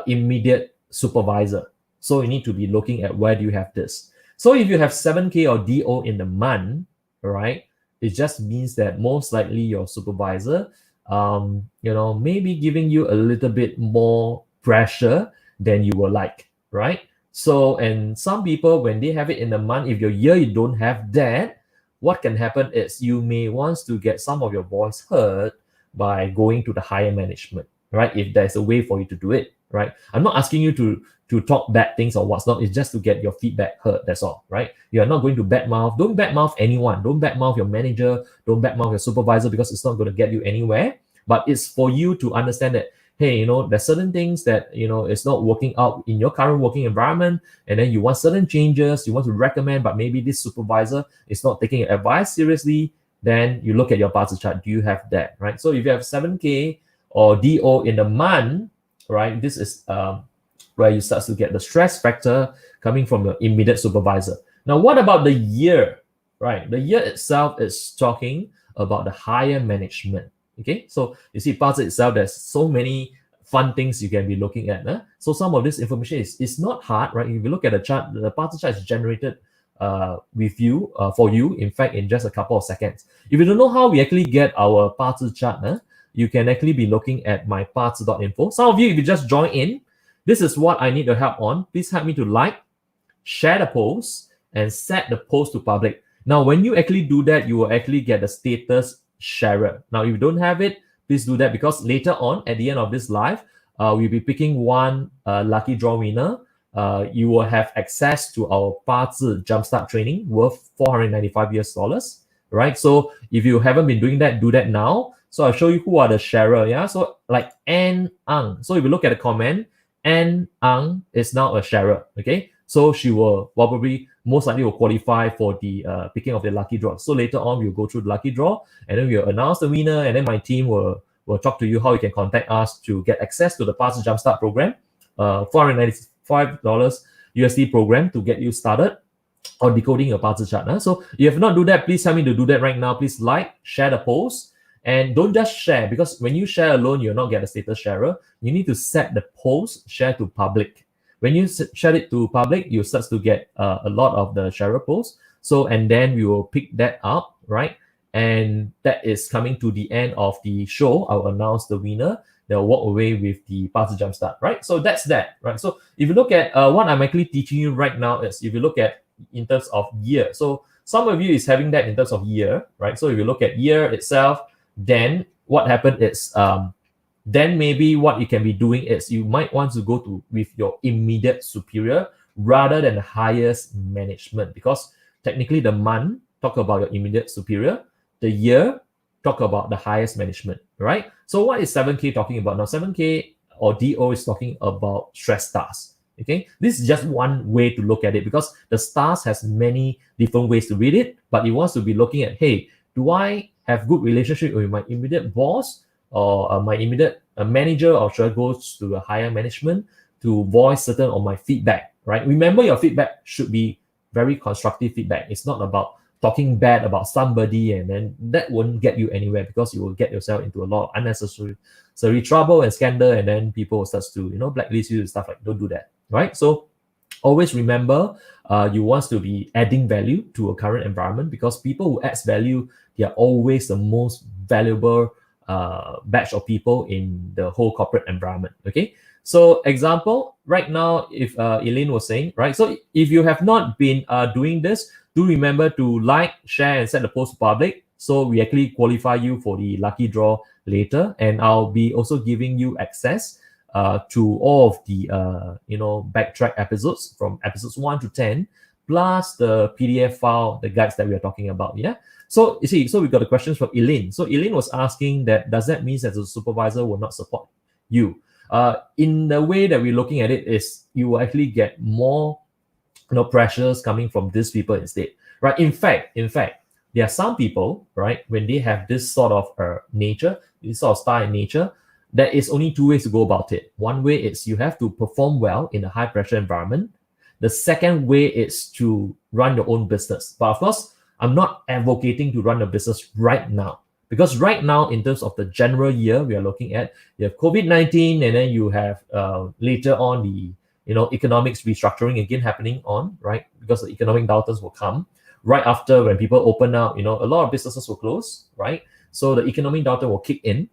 immediate supervisor. So you need to be looking at where do you have this. So if you have 7K or DO in the month, right, it just means that most likely your supervisor maybe giving you a little bit more pressure than you would like, right? So, and some people, when they have it in a month, if your year you don't have that, what can happen is you may want to get some of your voice heard by going to the higher management, right? If there's a way for you to do it, right? I'm not asking you to talk bad things or what's not. It's just to get your feedback heard. That's all, right? You are not going to badmouth. Don't badmouth anyone. Don't badmouth your manager. Don't badmouth your supervisor because it's not going to get you anywhere. But it's for you to understand that, hey, there's certain things that, it's not working out in your current working environment. And then you want certain changes, you want to recommend, but maybe this supervisor is not taking your advice seriously. Then you look at your Bazi chart. Do you have that, right? So if you have 7K or DO in the month, right, this is where you start to get the stress factor coming from your immediate supervisor. Now, what about the year, right? The year itself is talking about the higher management. Okay, so you see Bazi itself, there's so many fun things you can be looking at. So some of this information is not hard, right? If you look at the chart, the Bazi chart is generated with you, for you, in fact, in just a couple of seconds. If you don't know how we actually get our Bazi chart, you can actually be looking at my Bazi.info. Some of you, if you just join in, this is what I need your help on. Please help me to like, share the post, and set the post to public. Now, when you actually do that, you will actually get the status sharer. Now, if you don't have it, please do that because later on, at the end of this live, we'll be picking one lucky draw winner. You will have access to our Bazi Jumpstart training worth $495, right? So if you haven't been doing that, do that now. So I'll show you who are the sharer, yeah? So like Ann Ang. So if you look at the comment, Ann Ang is now a sharer, okay? So she will probably, most likely will qualify for the picking of the lucky draw. So later on, we'll go through the lucky draw and then we'll announce the winner and then my team will talk to you how you can contact us to get access to the Bazi Jumpstart program, $495 USD program to get you started or decoding your Bazi chart. So if you have not do that, please tell me to do that right now. Please like, share the post. And don't just share, because when you share alone, you'll not get a status sharer. You need to set the post share to public. When you share it to public, you start to get a lot of the sharer posts. So, and then we will pick that up, right? And that is coming to the end of the show. I'll announce the winner. They'll walk away with the Bazi Jumpstart, right? So that's that, right? So if you look at what I'm actually teaching you right now is if you look at in terms of year. So some of you is having that in terms of year, right? So if you look at year itself, then what happened is then maybe what you can be doing is you might want to go to with your immediate superior rather than the highest management, because technically the month talk about your immediate superior, the year talk about the highest management, right? So what is 7K talking about? Now 7K or DO is talking about stress stars. Okay, this is just one way to look at it, because the stars has many different ways to read it, but it wants to be looking at, hey, do I have good relationship with my immediate boss or my immediate manager, or should I go to a higher management to voice certain of my feedback, right? Remember, your feedback should be very constructive feedback. It's not about talking bad about somebody, and then that won't get you anywhere, because you will get yourself into a lot of unnecessary trouble and scandal, and then people will start to blacklist you and stuff. Like, don't do that, right? So always remember, you want to be adding value to a current environment, because people who adds value, they are always the most valuable batch of people in the whole corporate environment. Okay, so example right now, if Elaine was saying, right, so if you have not been doing this, do remember to like, share, and set the post to public, so we actually qualify you for the lucky draw later. And I'll be also giving you access to all of the backtrack episodes from episodes 1 to 10, plus the PDF file, the guides that we are talking about. Yeah. So you see, so we got the questions from Elaine. So Elaine was asking that, does that mean that the supervisor will not support you? In the way that we're looking at it is, you will actually get more pressures coming from these people instead, right? In fact, there are some people, right, when they have this sort of nature, this sort of style in nature, there is only two ways to go about it. One way is you have to perform well in a high pressure environment. The second way is to run your own business. But of course, I'm not advocating to run a business right now, because right now, in terms of the general year we are looking at, you have COVID-19, and then you have later on the economics restructuring again happening on, right? Because the economic downturns will come right after, when people open up, a lot of businesses will close, right? So the economic downturn will kick in.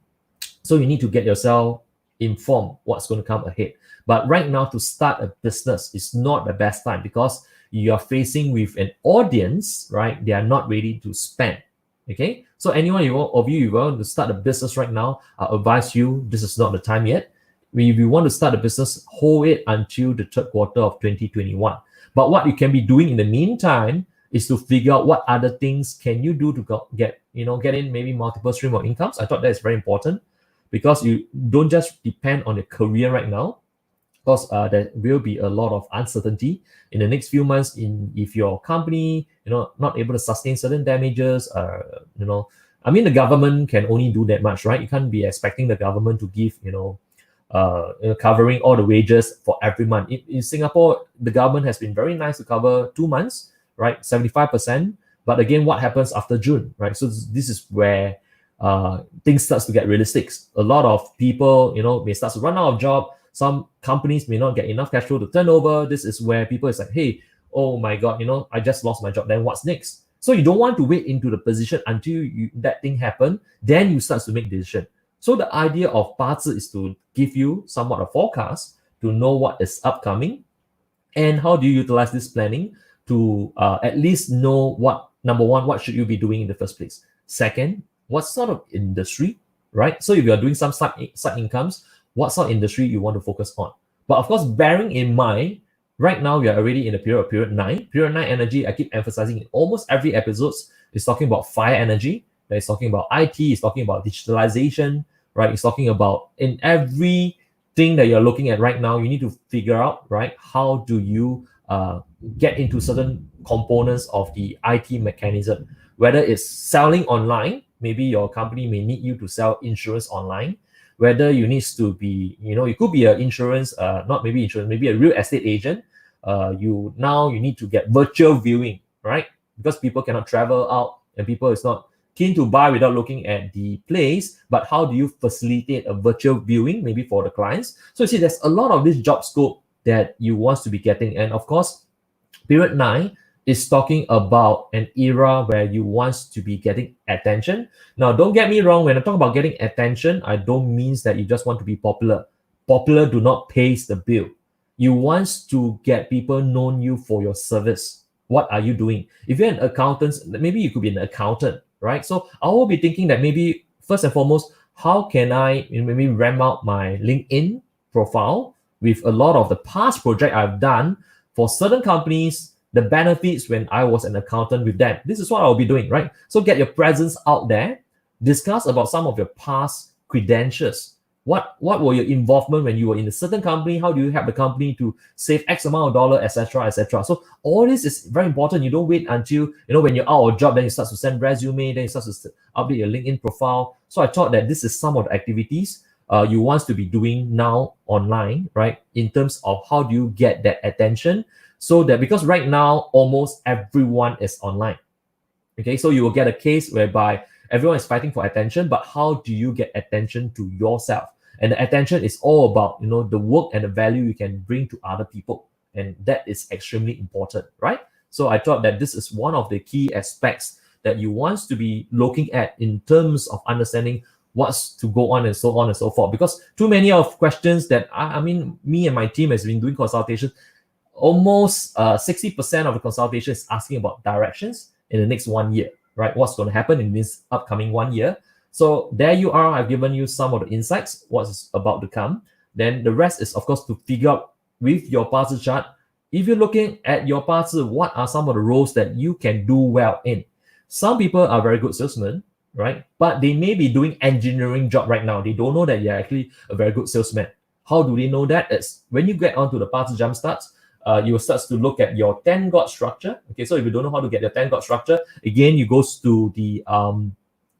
So you need to get yourself informed what's going to come ahead. But right now, to start a business is not the best time, because you are facing with an audience, right? They are not ready to spend. Okay. So anyone of you want to start a business right now, I advise you, this is not the time yet. If you want to start a business, hold it until the third quarter of 2021. But what you can be doing in the meantime is to figure out what other things can you do to get in maybe multiple stream of incomes. I thought that is very important, because you don't just depend on your career right now, because there will be a lot of uncertainty in the next few months. If your company not able to sustain certain damages, I mean, the government can only do that much, right? You can't be expecting the government to give covering all the wages for every month. In Singapore, the government has been very nice to cover 2 months, right? 75%. But again, what happens after June, right? So this is where things starts to get realistic. A lot of people, may start to run out of job. Some companies may not get enough cash flow to turn over. This is where people is like, hey, oh my God, I just lost my job. Then what's next? So you don't want to wait into the position until that thing happen. Then you start to make decision. So the idea of Bazi is to give you somewhat a forecast to know what is upcoming, and how do you utilize this planning to at least know what, number one, what should you be doing in the first place? Second, what sort of industry, right? So if you are doing some side incomes, what sort of industry you want to focus on? But of course, bearing in mind, right now we are already in the period 9. Period 9 energy, I keep emphasizing in almost every episode, is talking about fire energy. It's talking about IT, it's talking about digitalization, right? It's talking about, in everything that you're looking at right now, you need to figure out, right? How do you get into certain components of the IT mechanism? Whether it's selling online, maybe your company may need you to sell insurance online. Whether you need to be, you could be an insurance, not maybe insurance, maybe a real estate agent. You need to get virtual viewing, right? Because people cannot travel out, and people is not keen to buy without looking at the place. But how do you facilitate a virtual viewing, maybe for the clients? So you see, there's a lot of this job scope that you want to be getting. And of course, period 9 is talking about an era where you want to be getting attention. Now, don't get me wrong. When I talk about getting attention, I don't mean that you just want to be popular. Popular do not pay the bill. You want to get people known you for your service. What are you doing? If you're an accountant, maybe you could be an accountant, right? So I will be thinking that maybe first and foremost, how can I maybe ramp out my LinkedIn profile with a lot of the past project I've done for certain companies, the benefits when I was an accountant with them. This is what I'll be doing, right? So get your presence out there. Discuss about some of your past credentials. What were your involvement when you were in a certain company? How do you help the company to save X amount of dollar, etc., etc. So all this is very important. You don't wait until when you're out of job, then you start to send resume, then you start to update your LinkedIn profile. So I thought that this is some of the activities you want to be doing now online, right? In terms of how do you get that attention, so that because right now almost everyone is online. Okay, so you will get a case whereby everyone is fighting for attention, but how do you get attention to yourself? And the attention is all about the work and the value you can bring to other people, and that is extremely important, right? So I thought that this is one of the key aspects that you want to be looking at in terms of understanding what's to go on and so on and so forth. Because too many of questions that I mean, me and my team has been doing consultation. Almost 60% of the consultation is asking about directions in the next 1 year, right? What's going to happen in this upcoming 1 year? So there you are. I've given you some of the insights, what's about to come. Then the rest is, of course, to figure out with your Bazi chart. If you're looking at your Bazi, what are some of the roles that you can do well in? Some people are very good salesmen, right? But they may be doing engineering job right now. They don't know that you're actually a very good salesman. How do they know that? It's when you get onto the Bazi jump starts, you start to look at your 10 God structure. Okay, so if you don't know how to get your 10 God structure, again, you go to the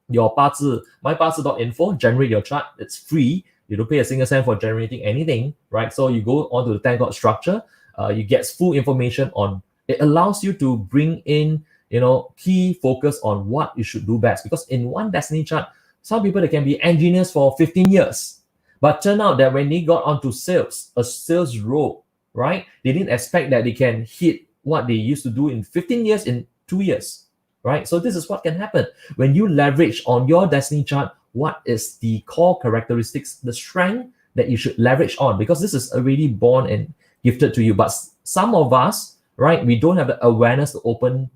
your Bazi, mybazi.info, generate your chart. It's free. You don't pay a single cent for generating anything, right? So you go onto the 10 God structure, you get full information on it. Allows you to bring in key focus on what you should do best, because in one destiny chart, some people, they can be engineers for 15 years, but turn out that when they got onto sales, a sales role, right, they didn't expect that they can hit what they used to do in 15 years in 2 years, right? So this is what can happen when you leverage on your destiny chart. What is the core characteristics, the strength that you should leverage on, because this is already born and gifted to you. But some of us, right, we don't have the awareness to open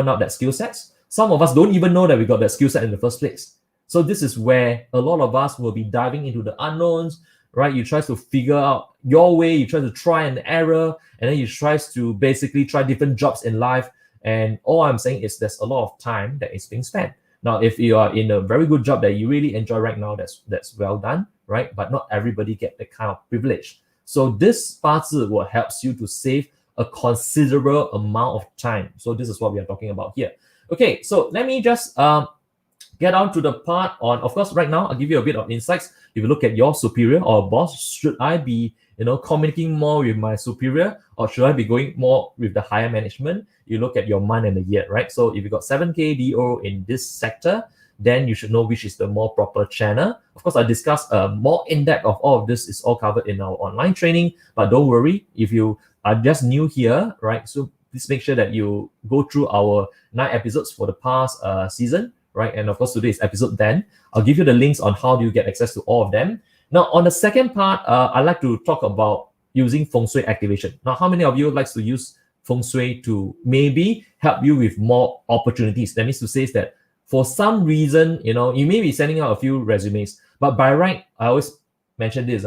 up that skill sets. Some of us don't even know that we got that skill set in the first place. So this is where a lot of us will be diving into the unknowns, right? You try to figure out your way, you try to try and error, and then you try to basically try different jobs in life. And all I'm saying is there's a lot of time that is being spent. Now, if you are in a very good job that you really enjoy right now, that's well done, right? But not everybody get that kind of privilege. So this Bazi will helps you to save a considerable amount of time. So this is what we are talking about here. Okay, so let me just get on to the part on, of course, right now, I'll give you a bit of insights. If you look at your superior or boss, should I be, communicating more with my superior, or should I be going more with the higher management? You look at your month and the year, right? So if you got 7K DO in this sector, then you should know which is the more proper channel. Of course, I discuss more in-depth of all of this is all covered in our online training, but don't worry if you are just new here, right? So please make sure that you go through our 9 episodes for the past season, right? And of course, today's episode 10. I'll give you the links on how do you get access to all of them. Now, on the second part, I'd like to talk about using Feng Shui activation. Now, how many of you likes to use Feng Shui to maybe help you with more opportunities? That means to say is that for some reason, you may be sending out a few resumes, but by right, I always mention this,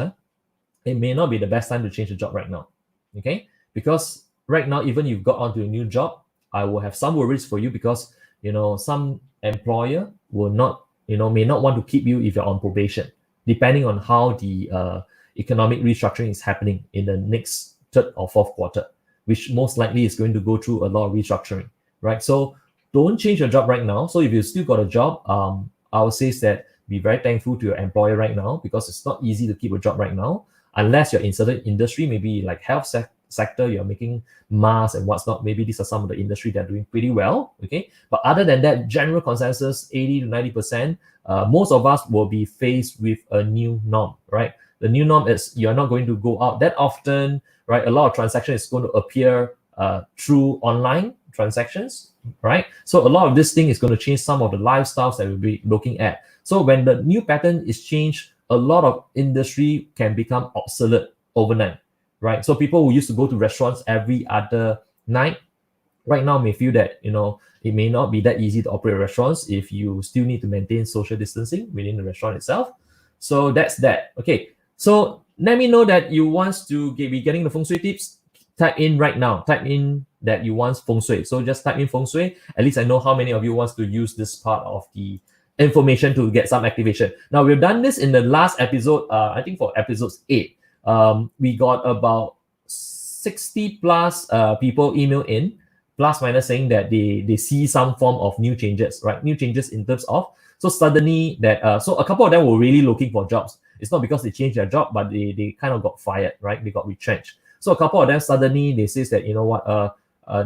it may not be the best time to change the job right now, okay? Because right now, even you've got onto a new job, I will have some worries for you, because, some employer will not, may not want to keep you if you're on probation, depending on how the economic restructuring is happening in the next 3rd or 4th quarter, which most likely is going to go through a lot of restructuring, right? So don't change your job right now. So if you still got a job, I would say that be very thankful to your employer right now, because it's not easy to keep a job right now, unless you're in certain industry, maybe like health sector, you're making masks and what's not. Maybe these are some of the industry that are doing pretty well, okay? But other than that, general consensus, 80 to 90%, most of us will be faced with a new norm, right? The new norm is you're not going to go out that often, right? A lot of transactions is going to appear through online transactions, right? So a lot of this thing is going to change some of the lifestyles that we'll be looking at. So when the new pattern is changed, a lot of industry can become obsolete overnight, right? So people who used to go to restaurants every other night, right now may feel that, it may not be that easy to operate restaurants if you still need to maintain social distancing within the restaurant itself. So that's that. Okay, so let me know that you want to be getting the Feng Shui tips. Type in right now. Type in that you want Feng Shui. So just type in Feng Shui. At least I know how many of you wants to use this part of the information to get some activation. Now, we've done this in the last episode, I think for episodes 8. We got about 60 plus people email in, plus minus, saying that they see some form of new changes, right? New changes in terms of, so suddenly that, so a couple of them were really looking for jobs. It's not because they changed their job, but they kind of got fired, right? They got retrenched. So a couple of them suddenly, they says that, you know what,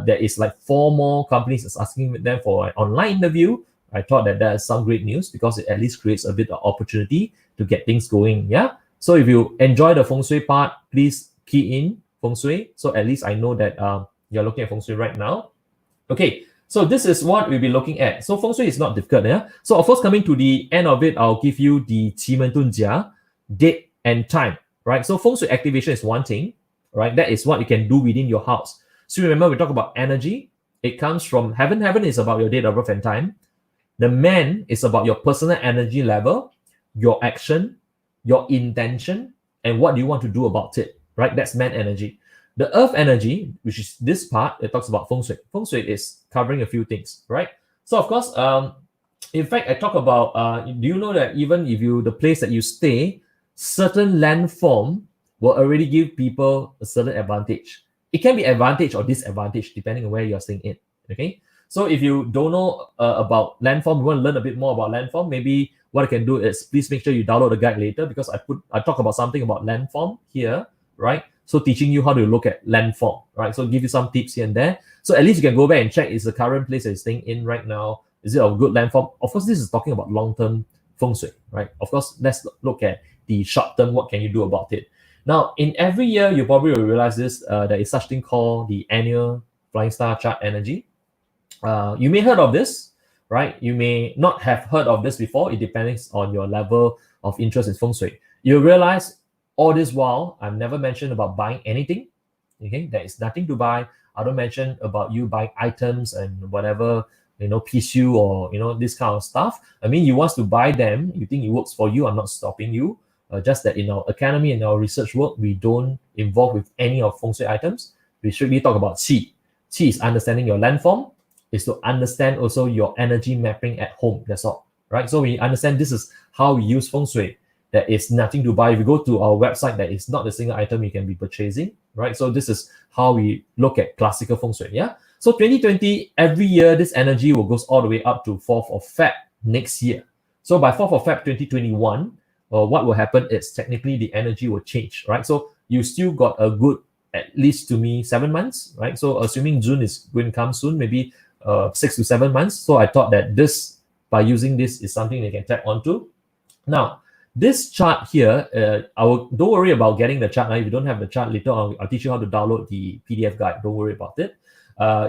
there is like 4 more companies that's asking them for an online interview. I thought that that's some great news because it at least creates a bit of opportunity to get things going. Yeah. So if you enjoy the Feng Shui part, please key in Feng Shui. So at least I know that you're looking at Feng Shui right now. Okay. So this is what we'll be looking at. So Feng Shui is not difficult. Yeah. So of course, coming to the end of it, I'll give you the Semen date and time. Right. So Feng Shui activation is one thing. Right. That is what you can do within your house. So remember, we talk about energy. It comes from heaven. Heaven is about your date of birth and time. The man is about your personal energy level, your action, your intention, and what do you want to do about it, right? That's man energy. The earth energy, which is this part, it talks about Feng Shui. Feng Shui is covering a few things, right? So of course, in fact, I talk about, do you know that even if the place that you stay, certain landform will already give people a certain advantage. It can be advantage or disadvantage depending on where you're staying in, okay? So if you don't know about landform, you want to learn a bit more about landform, maybe what I can do is please make sure you download the guide later because I talk about something about landform here, right? So teaching you how to look at landform, right? So give you some tips here and there. So at least you can go back and check, is the current place that you're staying in right now, is it a good landform? Of course, this is talking about long-term Feng Shui, right? Of course, let's look at the short-term, what can you do about it? Now, in every year, you probably will realize this, there is such thing called the annual Flying Star Chart energy. You may heard of this, right? You may not have heard of this before. It depends on your level of interest in Feng Shui. You realize all this while, I've never mentioned about buying anything. Okay, there is nothing to buy. I don't mention about you buying items and whatever, PSU or, this kind of stuff. I mean, you want to buy them. You think it works for you. I'm not stopping you. Just that in our academy and our research work, we don't involve with any of Feng Shui items. We strictly talk about Qi. Qi is understanding your landform, is to understand also your energy mapping at home. That's all, right? So we understand this is how we use Feng Shui. There is nothing to buy. If you go to our website, that is not a single item you can be purchasing, right? So this is how we look at classical Feng Shui, yeah? So 2020, every year, this energy will goes all the way up to 4th of Feb next year. So by 4th of Feb 2021, what will happen is technically the energy will change, right? So you still got a good, at least to me, 7 months, right? So assuming June is going to come soon, maybe 6 to 7 months. So I thought that this, by using this, is something they can tap onto. Now, this chart here, don't worry about getting the chart. Now, if you don't have the chart later, I'll teach you how to download the PDF guide. Don't worry about it.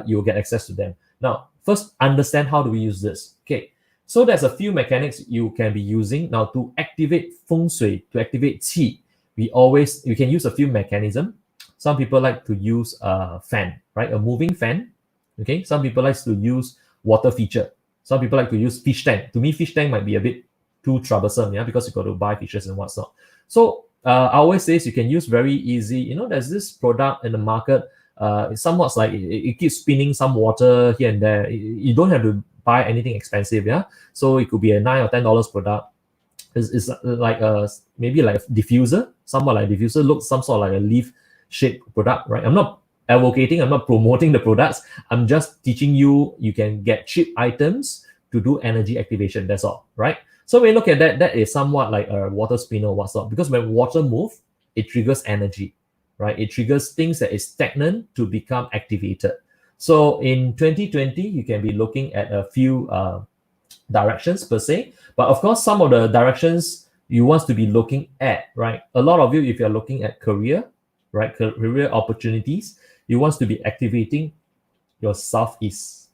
You'll get access to them. Now, first, understand how do we use this. Okay, so there's a few mechanics you can be using. Now, to activate Feng Shui, to activate Qi, we can use a few mechanisms. Some people like to use a fan, right? A moving fan. Okay, some people like to use water feature. Some people like to use fish tank. To me, fish tank might be a bit too troublesome, yeah, because you got to buy fishes and whatnot. So I always say you can use very easy. There's this product in the market. It's somewhat like it keeps spinning some water here and there. You don't have to buy anything expensive, yeah. So it could be a $9 or $10 product. It's like maybe like a diffuser, somewhat like a diffuser. Looks some sort of like a leaf-shaped product, right? I'm not advocating, I'm not promoting the products. I'm just teaching you can get cheap items to do energy activation. That's all, right? So when you look at that is somewhat like a water spinner or whatnot, because when water moves, it triggers energy, right? It triggers things that is stagnant to become activated. So in 2020, you can be looking at a few directions per se, but of course, some of the directions you want to be looking at, right? A lot of you, if you're looking at career, right? Career opportunities, you want to be activating your southeast.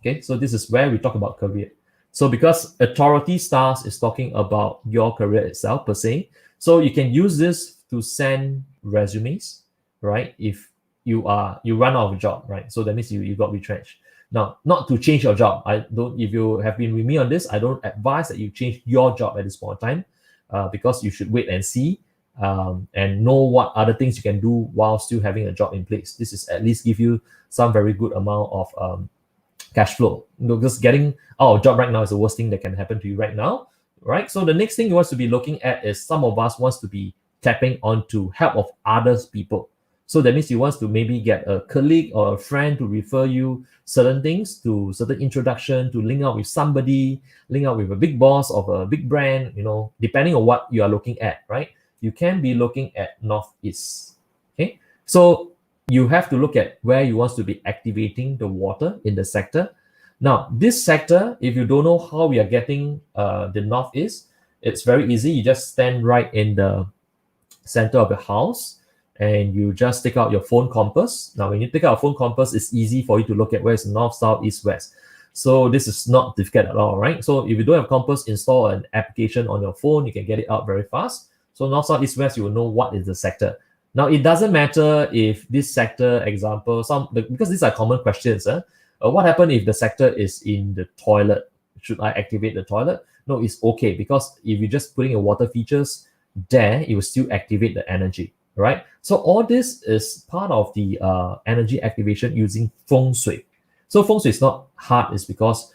Okay, so this is where we talk about career. So because authority stars is talking about your career itself per se, so you can use this to send resumes, right? If you run out of a job, right? So that means you got retrenched. Now, not to change your job. If you have been with me on this, I don't advise that you change your job at this point in time, because you should wait and see and know what other things you can do while still having a job in place. This is at least give you some very good amount of cash flow. Just getting out of job right now is the worst thing that can happen to you right now, right? So the next thing you want to be looking at is some of us wants to be tapping onto help of others people. So that means you want to maybe get a colleague or a friend to refer you certain things, to certain introduction, to link up with somebody, link up with a big boss of a big brand, depending on what you are looking at, right? You can be looking at Northeast. Okay. So you have to look at where you want to be activating the water in the sector. Now, this sector, if you don't know how we are getting the Northeast, it's very easy. You just stand right in the center of the house and you just take out your phone compass. Now, when you take out a phone compass, it's easy for you to look at where is north, south, east, west. So this is not difficult at all, right? So if you don't have compass, install an application on your phone, you can get it out very fast. So north, south, east, west, you will know what is the sector. Now, it doesn't matter if this sector, example, because these are common questions. What happens if the sector is in the toilet? Should I activate the toilet? No, it's okay, because if you're just putting your water features there, it will still activate the energy, right? So all this is part of the energy activation using Feng Shui. So Feng Shui is not hard, it's because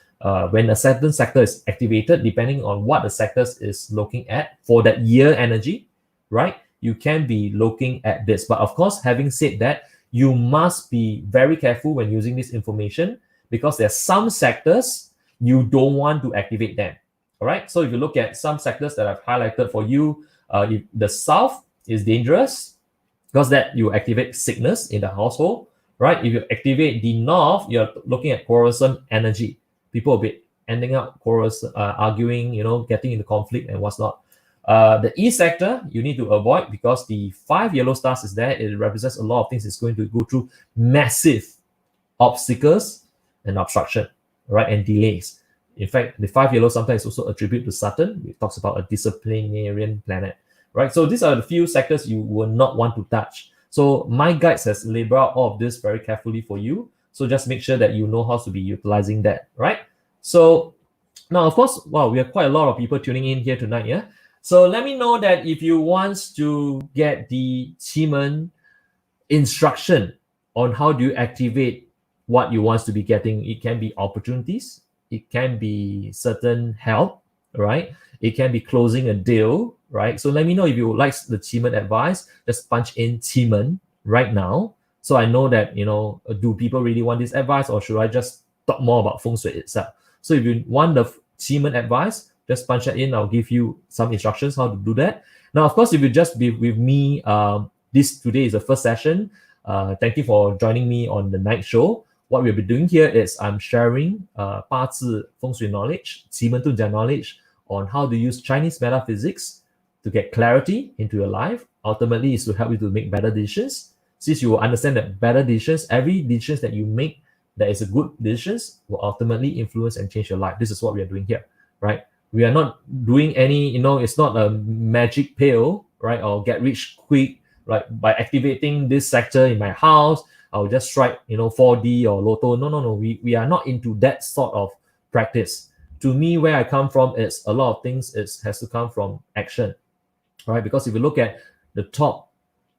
when a certain sector is activated, depending on what the sector is looking at for that year energy, right? You can be looking at this. But of course, having said that, you must be very careful when using this information, because there are some sectors you don't want to activate them. All right. So if you look at some sectors that I've highlighted for you, if the south is dangerous, because that you activate sickness in the household, right? If you activate the north, you're looking at quarrelsome energy. People will be ending up arguing, getting into conflict and what's not. The east sector, you need to avoid, because the 5 yellow stars is there. It represents a lot of things. It's going to go through massive obstacles and obstruction, right? And delays. In fact, the 5 yellow sometimes also attribute to Saturn. It talks about a disciplinarian planet, right? So these are the few sectors you will not want to touch. So my guides has labeled out all of this very carefully for you. So just make sure that you know how to be utilizing that, right? So now, of course, wow, we have quite a lot of people tuning in here tonight, yeah? So let me know that if you want to get the Semen instruction on how do you activate what you want to be getting. It can be opportunities, it can be certain help, right? It can be closing a deal, right? So let me know if you like the Semen advice. Just punch in Semen right now, so I know that, do people really want this advice, or should I just talk more about Feng Shui itself? So if you want the Semen advice, just punch that in. I'll give you some instructions how to do that. Now, of course, if you just be with me, today is the first session. Thank you for joining me on the night show. What we'll be doing here is I'm sharing 八字 Feng Shui knowledge, 奇门遁甲 knowledge on how to use Chinese metaphysics to get clarity into your life. Ultimately, is to help you to make better decisions. Since you will understand that better decisions, every decision that you make that is a good decisions, will ultimately influence and change your life. This is what we are doing here, right? We are not doing any, it's not a magic pill, right? Or get rich quick, right? By activating this sector in my house, I'll just strike, 4D or Lotto. No. We are not into that sort of practice. To me, where I come from, it's a lot of things has to come from action, right? Because if you look at the top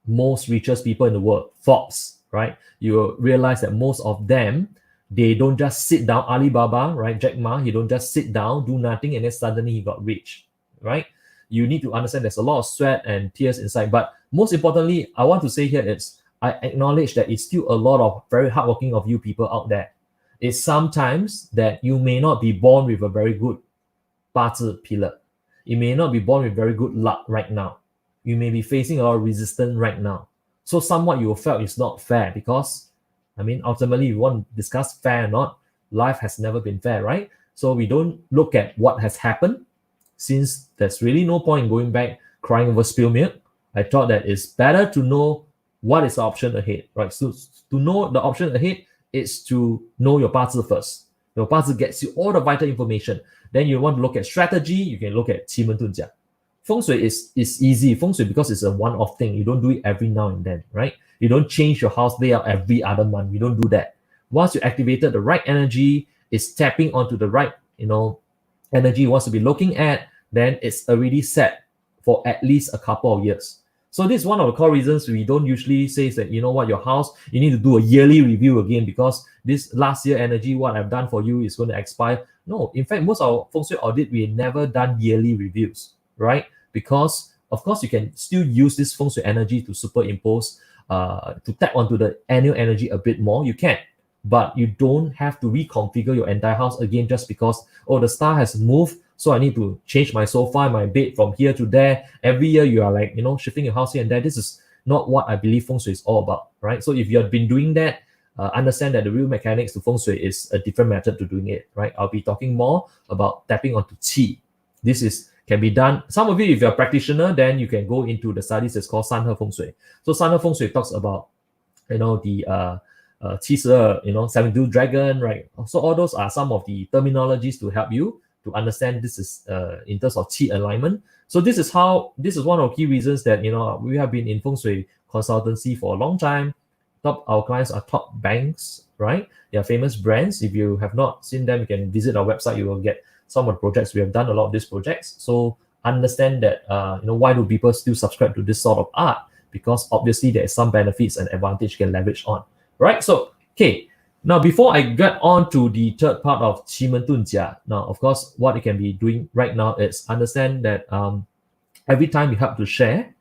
most richest people in the world, Forbes, right? You will realize that most of them, they don't just sit down. Alibaba, right? Jack Ma, he don't just sit down, do nothing, and then suddenly he got rich, right? You need to understand there's a lot of sweat and tears inside. But most importantly, I want to say here is I acknowledge that it's still a lot of very hardworking of you people out there. It's sometimes that you may not be born with a very good 八字 pillar. You may not be born with very good luck right now. You may be facing a lot of resistance right now. So somewhat you will feel it's not fair, because ultimately, we want to discuss fair or not. Life has never been fair, right? So we don't look at what has happened, since there's really no point in going back crying over spilled milk. I thought that it's better to know what is the option ahead, right? So to know the option ahead is to know your 八字 first. Your 八字 gets you all the vital information. Then you want to look at strategy, you can look at 奇门遁甲. Feng Shui is easy. Feng Shui, because it's a one-off thing. You don't do it every now and then, right? You don't change your house layout every other month. You don't do that. Once you activated the right energy, it's tapping onto the right, energy you want to be looking at, then it's already set for at least a couple of years. So this is one of the core reasons we don't usually say that, you know what, your house, you need to do a yearly review again because this last year energy, what I've done for you is going to expire. No, in fact, most of our Feng Shui audit, we never done yearly reviews, right? Because of course, you can still use this Feng Shui energy to superimpose, to tap onto the annual energy a bit more. You can, but you don't have to reconfigure your entire house again just because, oh, the star has moved, so I need to change my sofa, my bed from here to there. Every year you are like, you know, shifting your house here and there. This is not what I believe Feng Shui is all about, right? So if you have been doing that, understand that the real mechanics to Feng Shui is a different method to doing it, right? I'll be talking more about tapping onto Qi. This is can be done. Some of you, if you're a practitioner, then you can go into the studies that's called Sanhe Feng Shui. So Sanhe Feng Shui talks about, you know, the 72, you know, 72 dragon, right? So all those are some of the terminologies to help you to understand this is in terms of Qi alignment. So this is one of the key reasons that, you know, we have been in Feng Shui consultancy for a long time. Our clients are top banks, right? They are famous brands. If you have not seen them, you can visit our website. You will get some of the projects. We have done a lot of these projects. So understand that, you know, why do people still subscribe to this sort of art? Because obviously there is some benefits and advantage you can leverage on, right? So, okay. Now, before I get on to the third part of Semen Tunjia, now, of course, what you can be doing right now is understand that every time you help to share,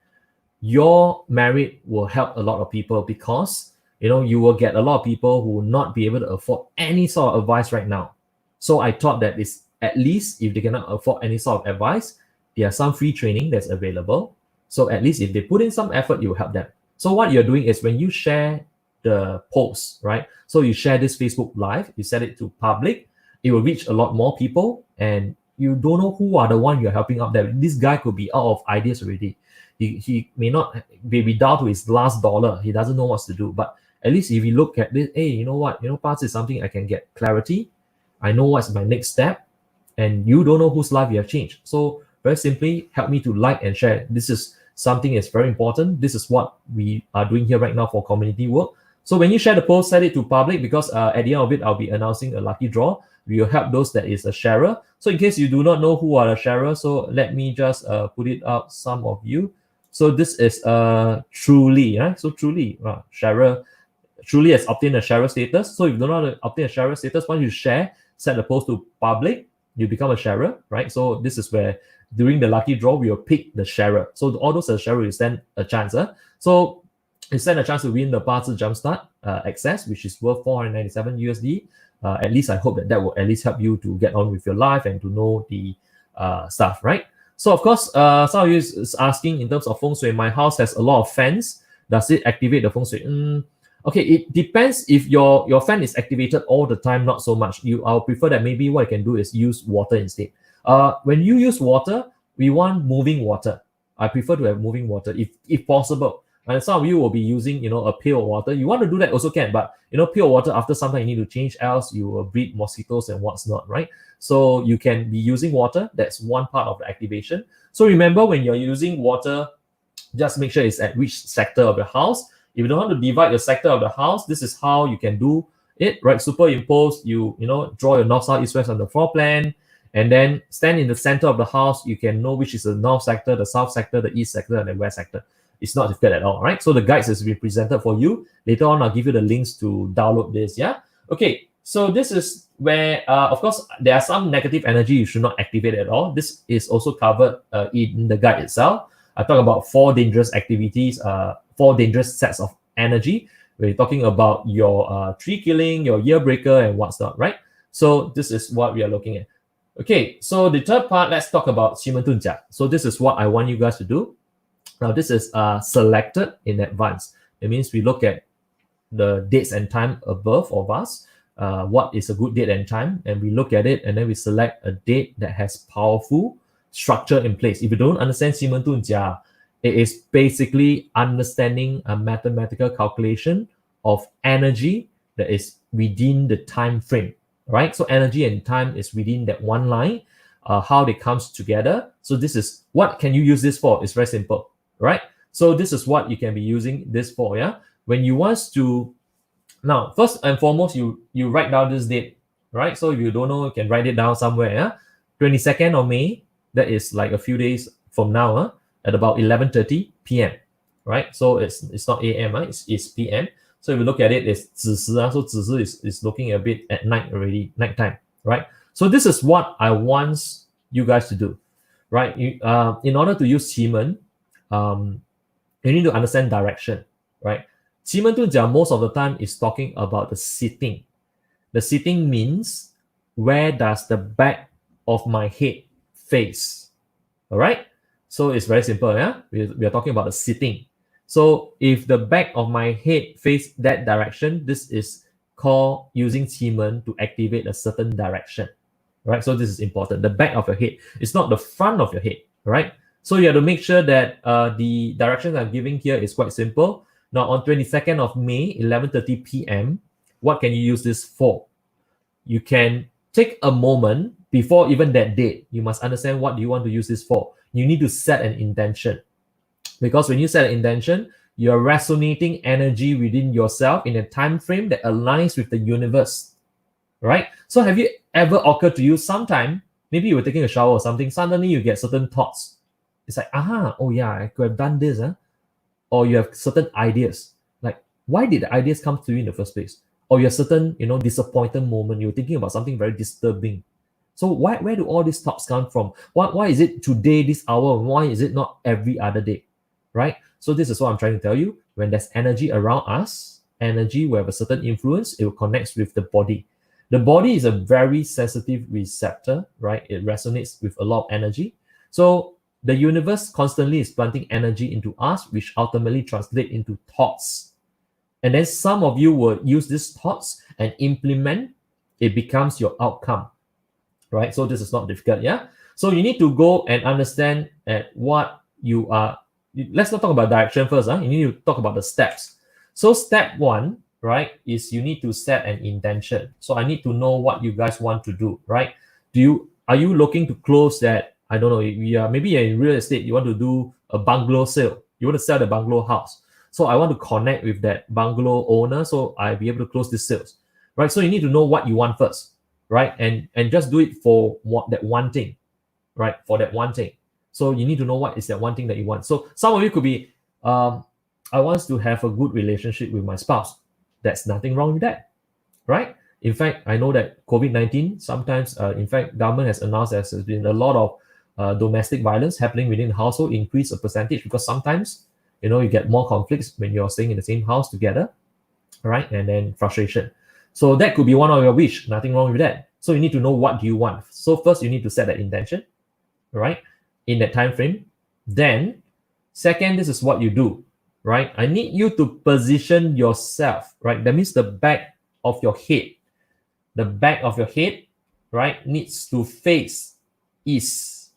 your merit will help a lot of people because, you know, you will get a lot of people who will not be able to afford any sort of advice right now. So I thought that it's at least if they cannot afford any sort of advice, there are some free training that's available. So at least if they put in some effort, you will help them. So what you're doing is when you share the post, right? So you share this Facebook Live, you set it to public, it will reach a lot more people, and you don't know who are the one you're helping out there. This guy could be out of ideas already. He may not be down to his last dollar. He doesn't know what to do. But at least if you look at this, hey, you know what? You know, parts is something I can get clarity. I know what's my next step, and you don't know whose life you have changed. So very simply, help me to like and share. This is something that's very important. This is what we are doing here right now for community work. So when you share the post, set it to public because at the end of it, I'll be announcing a lucky draw. We will help those that is a sharer. So in case you do not know who are the sharer, so let me just put it out, some of you. So this is Truly, right? So Truly, sharer, Truly has obtained a sharer status. So if you don't know how to obtain a sharer status, once you share, set the post to public, you become a sharer, right? So this is where during the lucky draw, we will pick the sharer. So all those sharer will stand a chance. So you stand a chance to win the Bazi Jumpstart access, which is worth 497 USD. At least I hope that will at least help you to get on with your life and to know the stuff, right? So of course, some of you is asking in terms of Feng Shui, my house has a lot of fans. Does it activate the Feng Shui? Okay, it depends. If your fan is activated all the time, not so much. I'll prefer that maybe what I can do is use water instead. When you use water, we want moving water. I prefer to have moving water if possible. And some of you will be using, you know, a pure water. You want to do that also can, but you know, pure water after some time you need to change, else you will breed mosquitoes and what's not, right? So you can be using water. That's one part of the activation. So remember, when you're using water, just make sure it's at which sector of the house. If you don't want to divide the sector of the house, this is how you can do it, right? Superimpose, you know, draw your north, south, east, west on the floor plan, and then stand in the center of the house. You can know which is the north sector, the south sector, the east sector, and the west sector. It's not difficult at all, right? So the guides is represented for you. Later on, I'll give you the links to download this, yeah? Okay, so this is where, of course, there are some negative energy you should not activate at all. This is also covered in the guide itself. I talk about 4 dangerous activities, 4 dangerous sets of energy. We're talking about your tree killing, your year breaker, and what's not, right? So this is what we are looking at. Okay, so the third part, let's talk about Semen Tunjia. So this is what I want you guys to do. Now, this is selected in advance. It means we look at the dates and time above of us, what is a good date and time, and we look at it, and then we select a date that has powerful structure in place. If you don't understand Semen Tunjia, it is basically understanding a mathematical calculation of energy that is within the time frame, right? So energy and time is within that one line, how they comes together. So this is, what can you use this for? It's very simple, right? So this is what you can be using this for, yeah? When you want to, now, first and foremost, you write down this date, right? So if you don't know, you can write it down somewhere, yeah? 22nd of May, that is like a few days from now, at about 11:30 p.m. right? So it's not AM, it's PM. So if you look at it, it's 子时, so 子时is looking a bit at night already, nighttime, right? So this is what I want you guys to do, right? In order to use Semen, you need to understand direction, right? Semen 遁甲 most of the time is talking about the sitting. The sitting means where does the back of my head face, all right? So it's very simple, yeah? We are talking about the sitting. So if the back of my head face that direction, this is called using Semen to activate a certain direction, right? So this is important. The back of your head. It's not the front of your head, right? So you have to make sure that the directions I'm giving here is quite simple. Now on 22nd of May, 11:30 p.m., what can you use this for? You can take a moment before even that date. You must understand what you want to use this for. You need to set an intention. Because when you set an intention, you're resonating energy within yourself in a time frame that aligns with the universe, right? So have you ever occurred to you sometime, maybe you were taking a shower or something, suddenly you get certain thoughts. It's like, oh yeah, I could have done this, huh? Or you have certain ideas. Like, why did the ideas come to you in the first place? Or you have certain, disappointed moment. You're thinking about something very disturbing. So where do all these thoughts come from? Why is it today, this hour? Why is it not every other day, right? So this is what I'm trying to tell you. When there's energy around us, energy will have a certain influence. It will connect with the body. The body is a very sensitive receptor, right? It resonates with a lot of energy. So the universe constantly is planting energy into us, which ultimately translate into thoughts. And then some of you will use these thoughts and implement, it becomes your outcome, right? So this is not difficult, yeah? So you need to go and understand at what you are. Let's not talk about direction first, huh? You need to talk about the steps. So step one, right, is you need to set an intention. So I need to know what you guys want to do, right? Are you looking to close that? I don't know, maybe you're in real estate, you want to do a bungalow sale. You want to sell the bungalow house. So I want to connect with that bungalow owner so I'll be able to close this sales, right? So you need to know what you want first, right? And just do it for that one thing, right? For that one thing. So you need to know what is that one thing that you want. So some of you could be, I want to have a good relationship with my spouse. There's nothing wrong with that, right? In fact, I know that COVID-19, sometimes, in fact, government has announced there's been a lot of domestic violence happening within the household, increase the percentage because sometimes, you get more conflicts when you're staying in the same house together, right? And then frustration. So that could be one of your wish, nothing wrong with that. So you need to know what do you want. So first you need to set that intention, right? In that time frame. Then second, this is what you do, right? I need you to position yourself, right? That means the back of your head. The back of your head, right, needs to face east.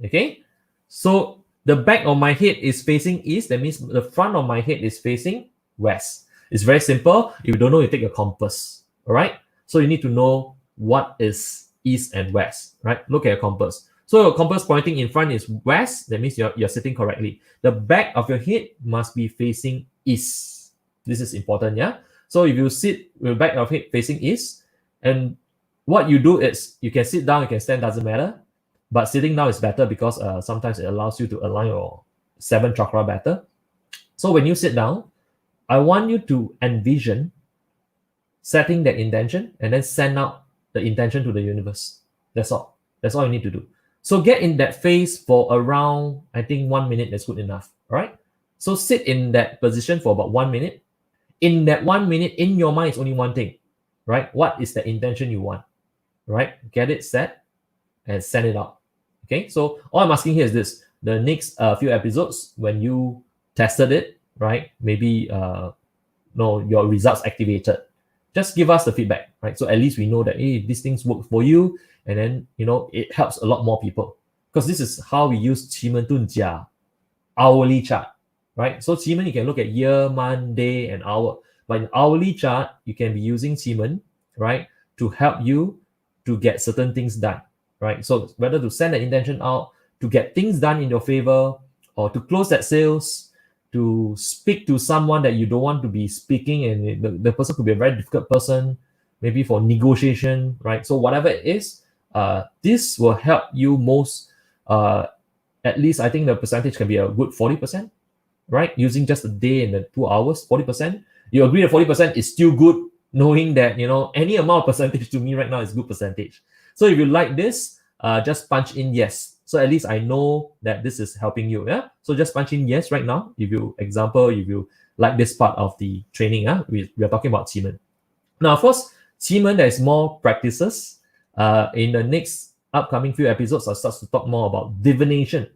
Okay? So the back of my head is facing east. That means the front of my head is facing west. It's very simple. If you don't know, you take a compass. All right? So you need to know what is east and west, right? Look at your compass. So your compass pointing in front is west. That means you're sitting correctly. The back of your head must be facing east. This is important, yeah? So if you sit with the back of your head facing east, and what you do is you can sit down, you can stand, doesn't matter. But sitting down is better because sometimes it allows you to align your 7th chakra better. So when you sit down, I want you to envision setting that intention and then send out the intention to the universe. That's all. That's all you need to do. So get in that phase for around, I think 1 minute is good enough. All right. So sit in that position for about 1 minute. In that 1 minute, in your mind, it's only one thing, right? What is the intention you want, right? Get it set and send it out. Okay. So all I'm asking here is this: the next few episodes, when you tested it, right? Maybe your results activated. Just give us the feedback, right? So at least we know that these things work for you, and then it helps a lot more people. Because this is how we use Semen 遁甲 hourly chart, right? So Semen, you can look at year, month, day, and hour. But in hourly chart, you can be using Semen, right, to help you to get certain things done, right? So whether to send an intention out, to get things done in your favor, or to close that sales, to speak to someone that you don't want to be speaking, and the person could be a very difficult person, maybe for negotiation, right? So whatever it is, this will help you most. At least I think the percentage can be a good 40%, right? Using just a day and the 2 hours, 40%. You agree that 40% is still good, knowing that, any amount of percentage to me right now is good percentage. So if you like this, just punch in yes. So at least I know that this is helping you. Yeah. So just punch in yes right now. If you like this part of the training, we are talking about Semen. Now, of course, Semen, there's more practices. In the next upcoming few episodes, I'll start to talk more about divination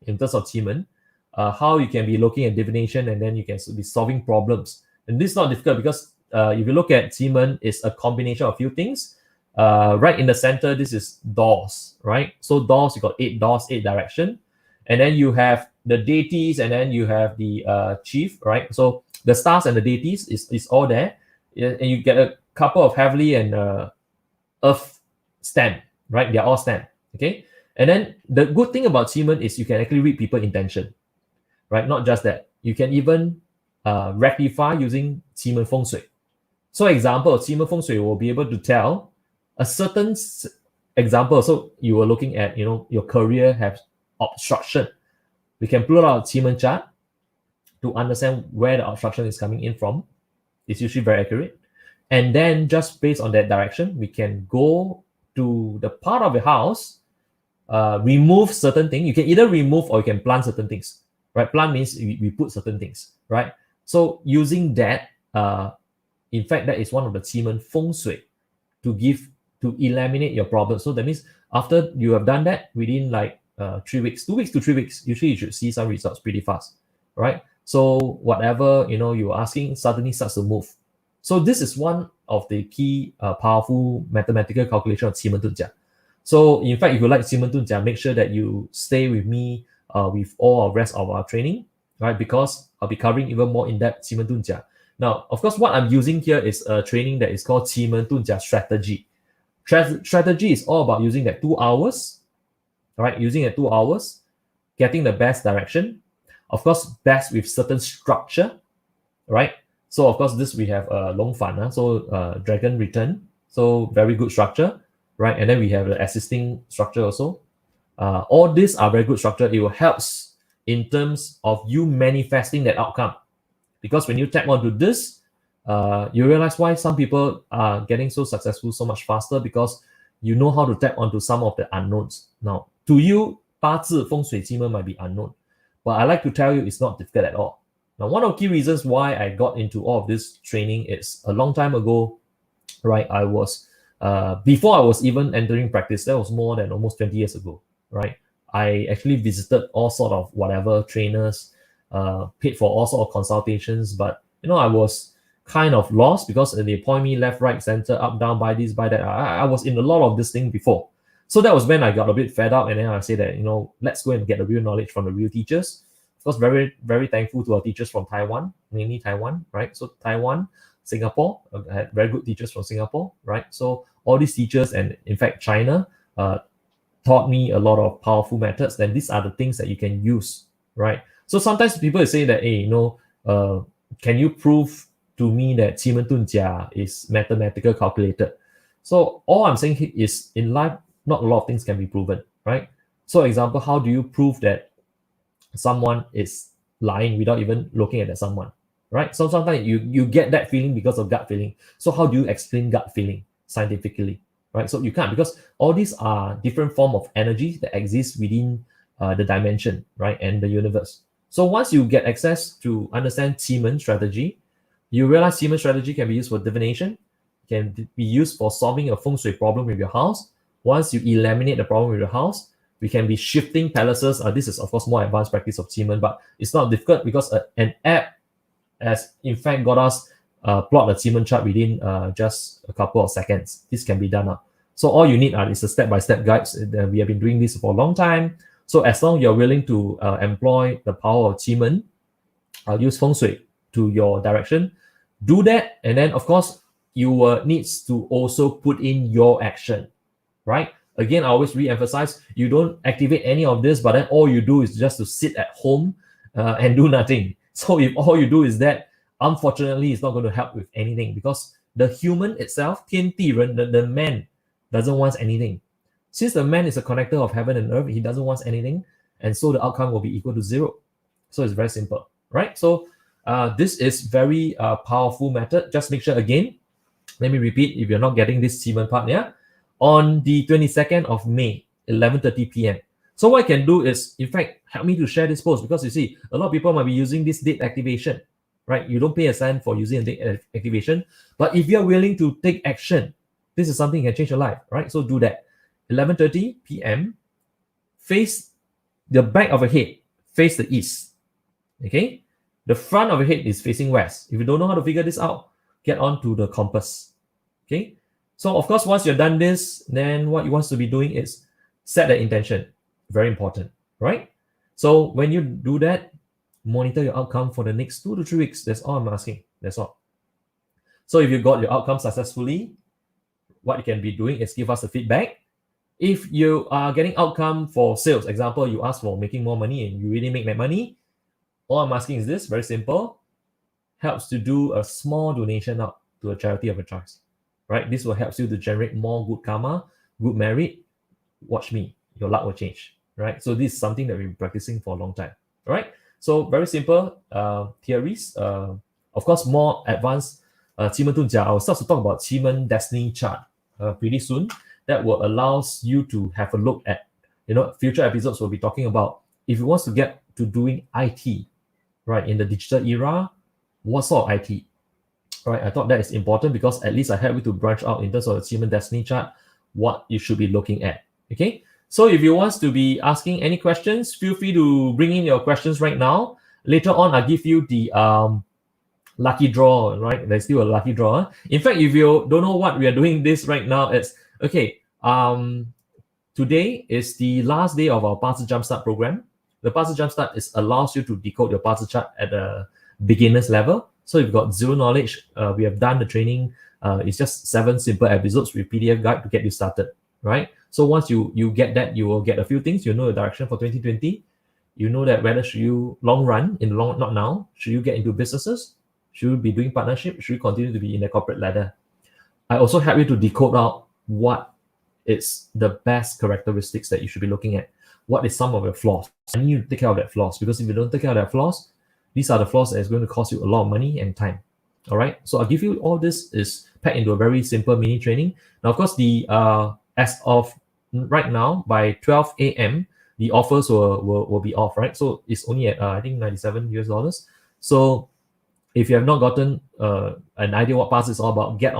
in terms of Semen, how you can be looking at divination and then you can be solving problems. And this is not difficult because if you look at Semen, it's a combination of a few things. Right in the center, this is doors, right? So doors, you got 8 doors, 8 direction. And then you have the deities and then you have the chief, right? So the stars and the deities is all there. And you get a couple of heavenly and earth stand, right? They're all stand, okay? And then the good thing about Semen is you can actually read people's intention, right? Not just that. You can even rectify using Semen Feng Shui. So example, Semen Feng Shui will be able to tell a certain example. So you were looking at, your career has obstruction. We can pull out Semen chart to understand where the obstruction is coming in from. It's usually very accurate. And then just based on that direction, we can go to the part of the house, remove certain things. You can either remove or you can plant certain things, right? Plant means we put certain things, right? So using that, in fact, that is one of the Semen Feng Shui to eliminate your problem. So that means after you have done that, within like 3 weeks, 2 weeks to 3 weeks, usually you should see some results pretty fast, right? So whatever you're asking suddenly starts to move. So this is one of the key powerful mathematical calculation of Semen Tunjia. So in fact, if you like Semen Tunjia, make sure that you stay with me with all the rest of our training, right? Because I'll be covering even more in-depth Semen Tunjia. Now, of course, what I'm using here is a training that is called Semen Tunjia strategy. Strategy is all about using that 2 hours, right? Using it 2 hours, getting the best direction. Of course, best with certain structure, right? So of course, this we have Long Fan, so Dragon Return, so very good structure, right? And then we have the assisting structure also. All these are very good structure. It will helps in terms of you manifesting that outcome. Because when you tap onto this, you realize why some people are getting so successful so much faster, because you know how to tap onto some of the unknowns. Now, to you, 八字 Feng Shui Semen might be unknown, but I like to tell you it's not difficult at all. Now, one of the key reasons why I got into all of this training is a long time ago, right? I was, before I was even entering practice, that was more than almost 20 years ago, right? I actually visited all sort of whatever trainers, paid for all sort of consultations, but I was kind of lost because they point me left, right, center, up, down, buy this, buy that. I was in a lot of this thing before. So that was when I got a bit fed up, and then I say that, let's go and get the real knowledge from the real teachers. Of course, very, very thankful to our teachers from Taiwan, mainly Taiwan, right? So Taiwan, Singapore, I had very good teachers from Singapore, right? So all these teachers, and in fact, China, taught me a lot of powerful methods. Then these are the things that you can use, right? So sometimes people say that, hey, can you prove to me that Semen Tunjia is mathematical calculated? So all I'm saying is, in life, not a lot of things can be proven, right? So example, how do you prove that someone is lying without even looking at that someone, right? So sometimes you get that feeling because of gut feeling. So how do you explain gut feeling scientifically, right? So you can't, because all these are different form of energy that exist within the dimension, right, and the universe. So once you get access to understand Semen strategy, you realize Semen strategy can be used for divination, can be used for solving a Feng Shui problem with your house. Once you eliminate the problem with your house, we can be shifting palaces. This is, of course, more advanced practice of Semen, but it's not difficult because an app has, in fact, got us plot the Semen chart within just a couple of seconds. This can be done now. So all you need is a step-by-step guides. We have been doing this for a long time. So as long as you're willing to employ the power of Semen, use Feng Shui to your direction, do that. And then, of course, you needs to also put in your action, right? Again, I always re-emphasize, you don't activate any of this, but then all you do is just to sit at home and do nothing. So if all you do is that, unfortunately, it's not going to help with anything, because the human itself, 天地人, the man, doesn't want anything. Since the man is a connector of heaven and earth, he doesn't want anything, and so the outcome will be equal to 0. So it's very simple, right? So this is very powerful method. Just make sure again, let me repeat if you're not getting this Semen part, yeah? On the 22nd of May, 11:30 p.m. So what I can do is, in fact, help me to share this post, because you see, a lot of people might be using this date activation, right? You don't pay a cent for using a date activation, but if you're willing to take action, this is something that can change your life, right? So do that. 11:30 p.m. Face the back of your head, face the east, okay? The front of your head is facing west. If you don't know how to figure this out, get onto the compass, okay? So of course, once you've done this, then what you want to be doing is set the intention. Very important, right? So when you do that, monitor your outcome for the next 2 to 3 weeks. That's all I'm asking. That's all. So if you got your outcome successfully, what you can be doing is give us a feedback. If you are getting outcome for sales, example, you ask for making more money and you really make that money, all I'm asking is this, very simple, helps to do a small donation out to a charity of your choice, right? This will help you to generate more good karma, good merit. Watch me, your luck will change, right? So this is something that we've been practicing for a long time, all right? So very simple theories. Of course, more advanced Semen Tunjia. I'll start to talk about Semen Destiny Chart pretty soon. That will allows you to have a look at, future episodes will be talking about if you want to get to doing IT, right, in the digital era, what sort of IT, right? I thought that is important because at least I help you to branch out in terms of the Semen Destiny Chart, what you should be looking at, okay? So if you want to be asking any questions, feel free to bring in your questions right now. Later on, I'll give you the lucky draw, right? There's still a lucky draw. In fact, if you don't know what we are doing this right now, it's okay. Today is the last day of our Bazi Jumpstart program. The Bazi Jumpstart allows you to decode your Bazi chart at a beginner's level. So if you've got zero knowledge, we have done the training. It's just 7 simple episodes with PDF guide to get you started, right? So once you get that, you will get a few things. You know the direction for 2020. You know that whether should you long run, not now, should you get into businesses? Should you be doing partnership? Should you continue to be in the corporate ladder? I also help you to decode out what is the best characteristics that you should be looking at. What is some of your flaws? And you need to take care of that flaws, because if you don't take care of that flaws, these are the flaws that is going to cost you a lot of money and time. All right. So I'll give you all this is packed into a very simple mini training. Now, of course, the as of right now by 12 a.m. the offers will be off, right? So it's only at I think $97. So if you have not gotten an idea what Bazi is all about, get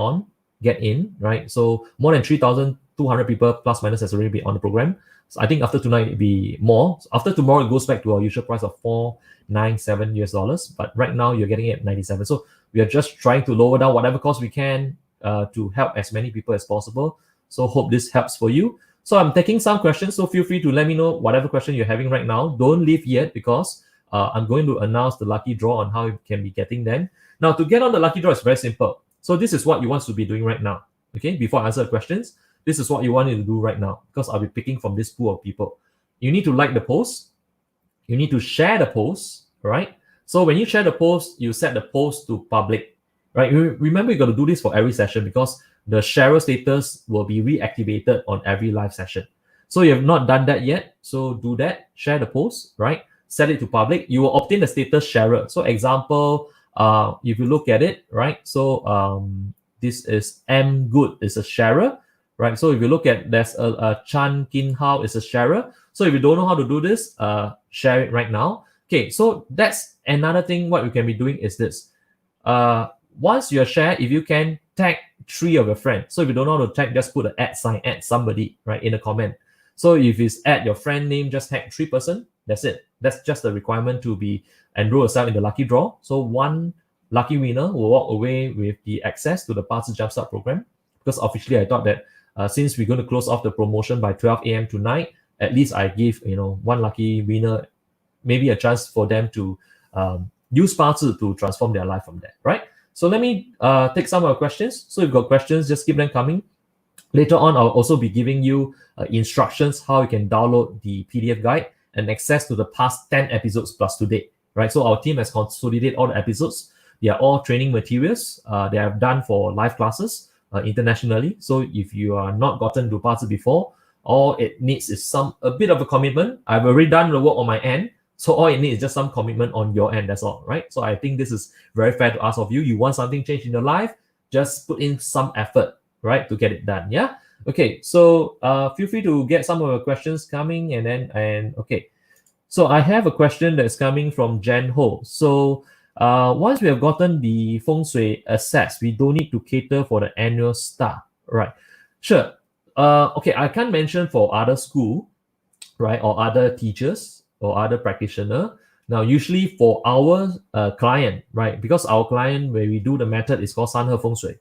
in, right? So more than 3,200 people plus minus has already been on the program. So I think after tonight it'll be more. So after tomorrow it goes back to our usual price of $497, but right now you're getting it at 97. So we are just trying to lower down whatever cost we can to help as many people as possible. So hope this helps for you. So I'm taking some questions, so feel free to let me know whatever question you're having right now. Don't leave yet, because I'm going to announce the lucky draw on how you can be getting them. Now, to get on the lucky draw is very simple. So this is what you want to be doing right now. Okay, before I answer the questions, this is what you want to do right now, because I'll be picking from this pool of people. You need to like the post. You need to share the post, right? So when you share the post, you set the post to public, right? Remember, you got to do this for every session, because the sharer status will be reactivated on every live session. So you have not done that yet, so do that. Share the post, right? Set it to public. You will obtain the status sharer. So example, if you look at it, right? So this is M Good is a sharer, right? So if you look at, there's a Chan Kin Hao is a sharer. So if you don't know how to do this, share it right now. Okay, so that's another thing. What you can be doing is this. Once you share, if you can tag 3 of your friends. So if you don't know how to tag, just put an @ sign, @ somebody, right, in a comment. So if it's @ your friend name, just tag 3 person. That's it. That's just the requirement to be enroll yourself in the lucky draw. So 1 lucky winner will walk away with the access to the Bazi Jumpstart program. Because officially, I thought that since we're going to close off the promotion by 12 a.m. tonight, at least I give 1 lucky winner maybe a chance for them to use Bazi to transform their life from there, right? So let me take some of your questions. So if you've got questions, just keep them coming. Later on, I'll also be giving you instructions how you can download the PDF guide and access to the past 10 episodes plus today, right? So our team has consolidated all the episodes. They are all training materials they have done for live classes internationally. So if you are not gotten to Bazi before, all it needs is a bit of a commitment. I've already done the work on my end. So all it needs is just some commitment on your end. That's all, right? So I think this is very fair to ask of you. You want something changed in your life, just put in some effort, right, to get it done. Yeah. Okay. So feel free to get some of your questions coming, and okay. So I have a question that's coming from Jen Ho. So once we have gotten the Feng Shui assessed, we don't need to cater for the annual star, right? Sure. Okay, I can't mention for other school, right, or other teachers or other practitioner. Now, usually for our client, right, because our client, where we do the method, is called Sanhe Feng Shui.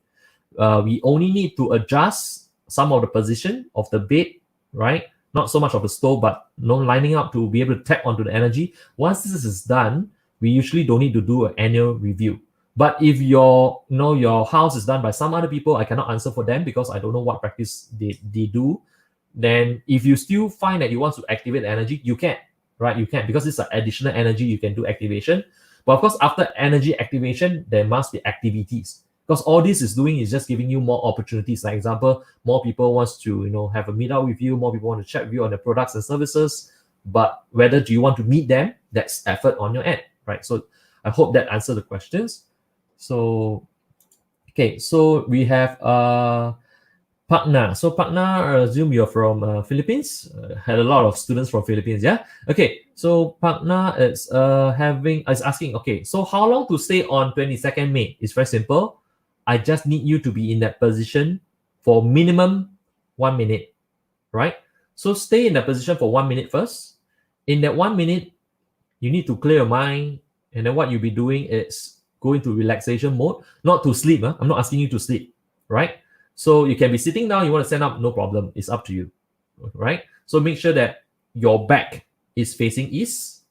We only need to adjust some of the position of the bed, right? Not so much of the stove, but lining up to be able to tap onto the energy. Once this is done, we usually don't need to do an annual review. But if your house is done by some other people, I cannot answer for them because I don't know what practice they do. Then if you still find that you want to activate the energy, you can, right? You can, because it's an additional energy, you can do activation. But of course, after energy activation, there must be activities, because all this is doing is just giving you more opportunities. Like example, more people wants to have a meetup with you, more people want to chat with you on the products and services. But whether do you want to meet them, that's effort on your end, right? So I hope that answered the questions. So okay, so we have Pakna. So Pakna, I assume you're from Philippines. Had a lot of students from Philippines, yeah. Okay, so Pakna is asking. Okay, so how long to stay on 22nd May? It's very simple. I just need you to be in that position for minimum 1 minute, right? So stay in that position for 1 minute first. In that 1 minute, you need to clear your mind, and then what you'll be doing is go into relaxation mode, not to sleep. I'm not asking you to sleep, right? So you can be sitting down, you want to stand up, no problem. It's up to you, right? So make sure that your back is facing east.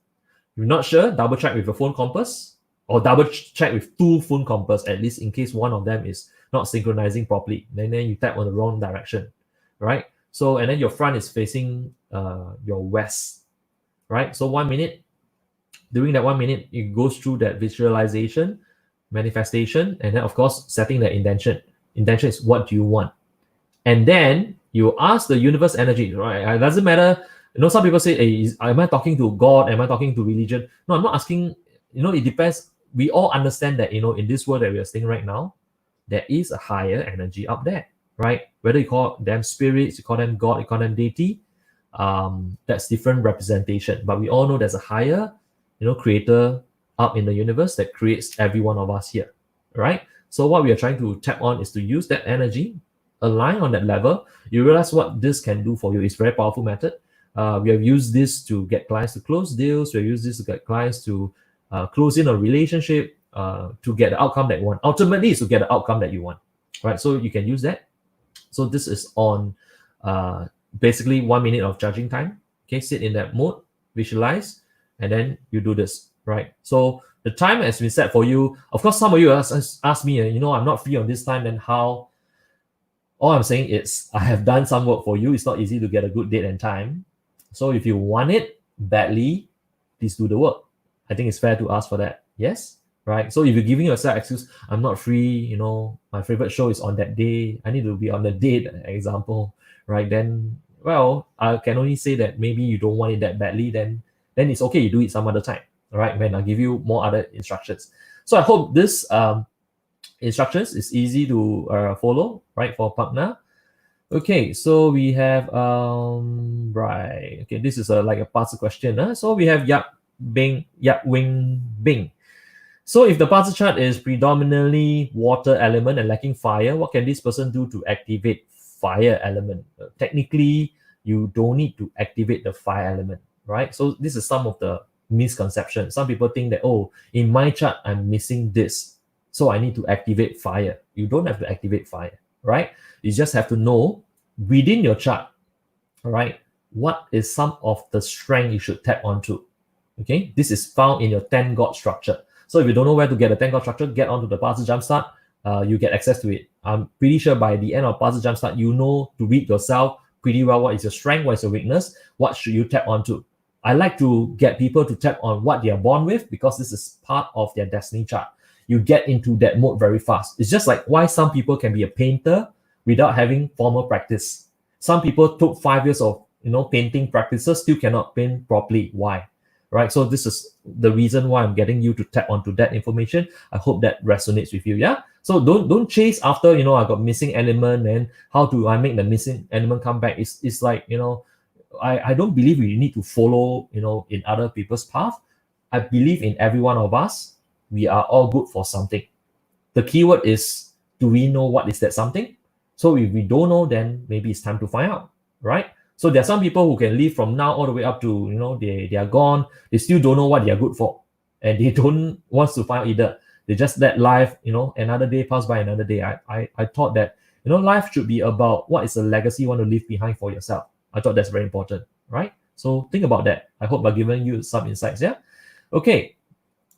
You're not sure, double check with your phone compass, or double check with two phone compass, at least in case one of them is not synchronizing properly. Then you tap on the wrong direction, right? So, and then your front is facing your west, right? So 1 minute, during that 1 minute, it goes through that visualization, manifestation, and then of course, setting the intention. Intention is what do you want? And then you ask the universe energy, right? It doesn't matter. Some people say, hey, am I talking to God? Am I talking to religion? No, I'm not asking. It depends. We all understand that, in this world that we are staying right now, there is a higher energy up there, right? Whether you call them spirits, you call them God, you call them deity, that's different representation. But we all know there's a higher, creator up in the universe that creates every one of us here, right? So what we are trying to tap on is to use that energy, align on that level. You realize what this can do for you. It's a very powerful method. We have used this to get clients to close deals. We have used this to get clients to close in a relationship, to get the outcome that you want. Ultimately, is to get the outcome that you want, right? So you can use that. So this is on basically 1 minute of charging time. Okay, sit in that mode, visualize, and then you do this, right? So the time has been set for you. Of course, some of you ask me, I'm not free on this time, then how? All I'm saying is I have done some work for you. It's not easy to get a good date and time. So if you want it badly, please do the work. I think it's fair to ask for that. Yes? Right? So if you're giving yourself excuse, I'm not free, my favorite show is on that day, I need to be on the date, example, right? Then, well, I can only say that maybe you don't want it that badly, then it's okay, you do it some other time, all right? When I give you more other instructions. So I hope this instructions is easy to follow, right, for partner. Okay, so we have right. Okay, this is like a puzzle question. So we have Yap Wing Bing. So if the puzzle chart is predominantly water element and lacking fire, what can this person do to activate fire element? Technically, you don't need to activate the fire element, right? So this is some of the misconceptions. Some people think that, oh, in my chart, I'm missing this, so I need to activate fire. You don't have to activate fire, right? You just have to know within your chart, all right, what is some of the strength you should tap onto. Okay, this is found in your 10 God structure. So if you don't know where to get a 10 God structure, get onto the Puzzle Jumpstart. You get access to it. I'm pretty sure by the end of Puzzle Jumpstart, you know to read yourself pretty well what is your strength, what is your weakness, what should you tap onto. I like to get people to tap on what they are born with, because this is part of their destiny chart. You get into that mode very fast. It's just like why some people can be a painter without having formal practice. Some people took 5 years of painting practices, still cannot paint properly. Why? right? So this is the reason why I'm getting you to tap onto that information. I hope that resonates with you. Yeah. So don't chase after, you know, I got missing element and how do I make the missing element come back. It's like, you know, I don't believe we need to follow, you know, in other people's path. I believe in every one of us. We are all good for something. The keyword is, do we know what is that something? So if we don't know, then maybe it's time to find out, right? So there are some people who can live from now all the way up to, you know, they are gone. They still don't know what they are good for. And they don't want to find out either. They just let life, you know, another day pass by another day. I thought that, you know, life should be about what is the legacy you want to leave behind for yourself. I thought that's very important, right? So think about that. I hope I've given you some insights, yeah? Okay.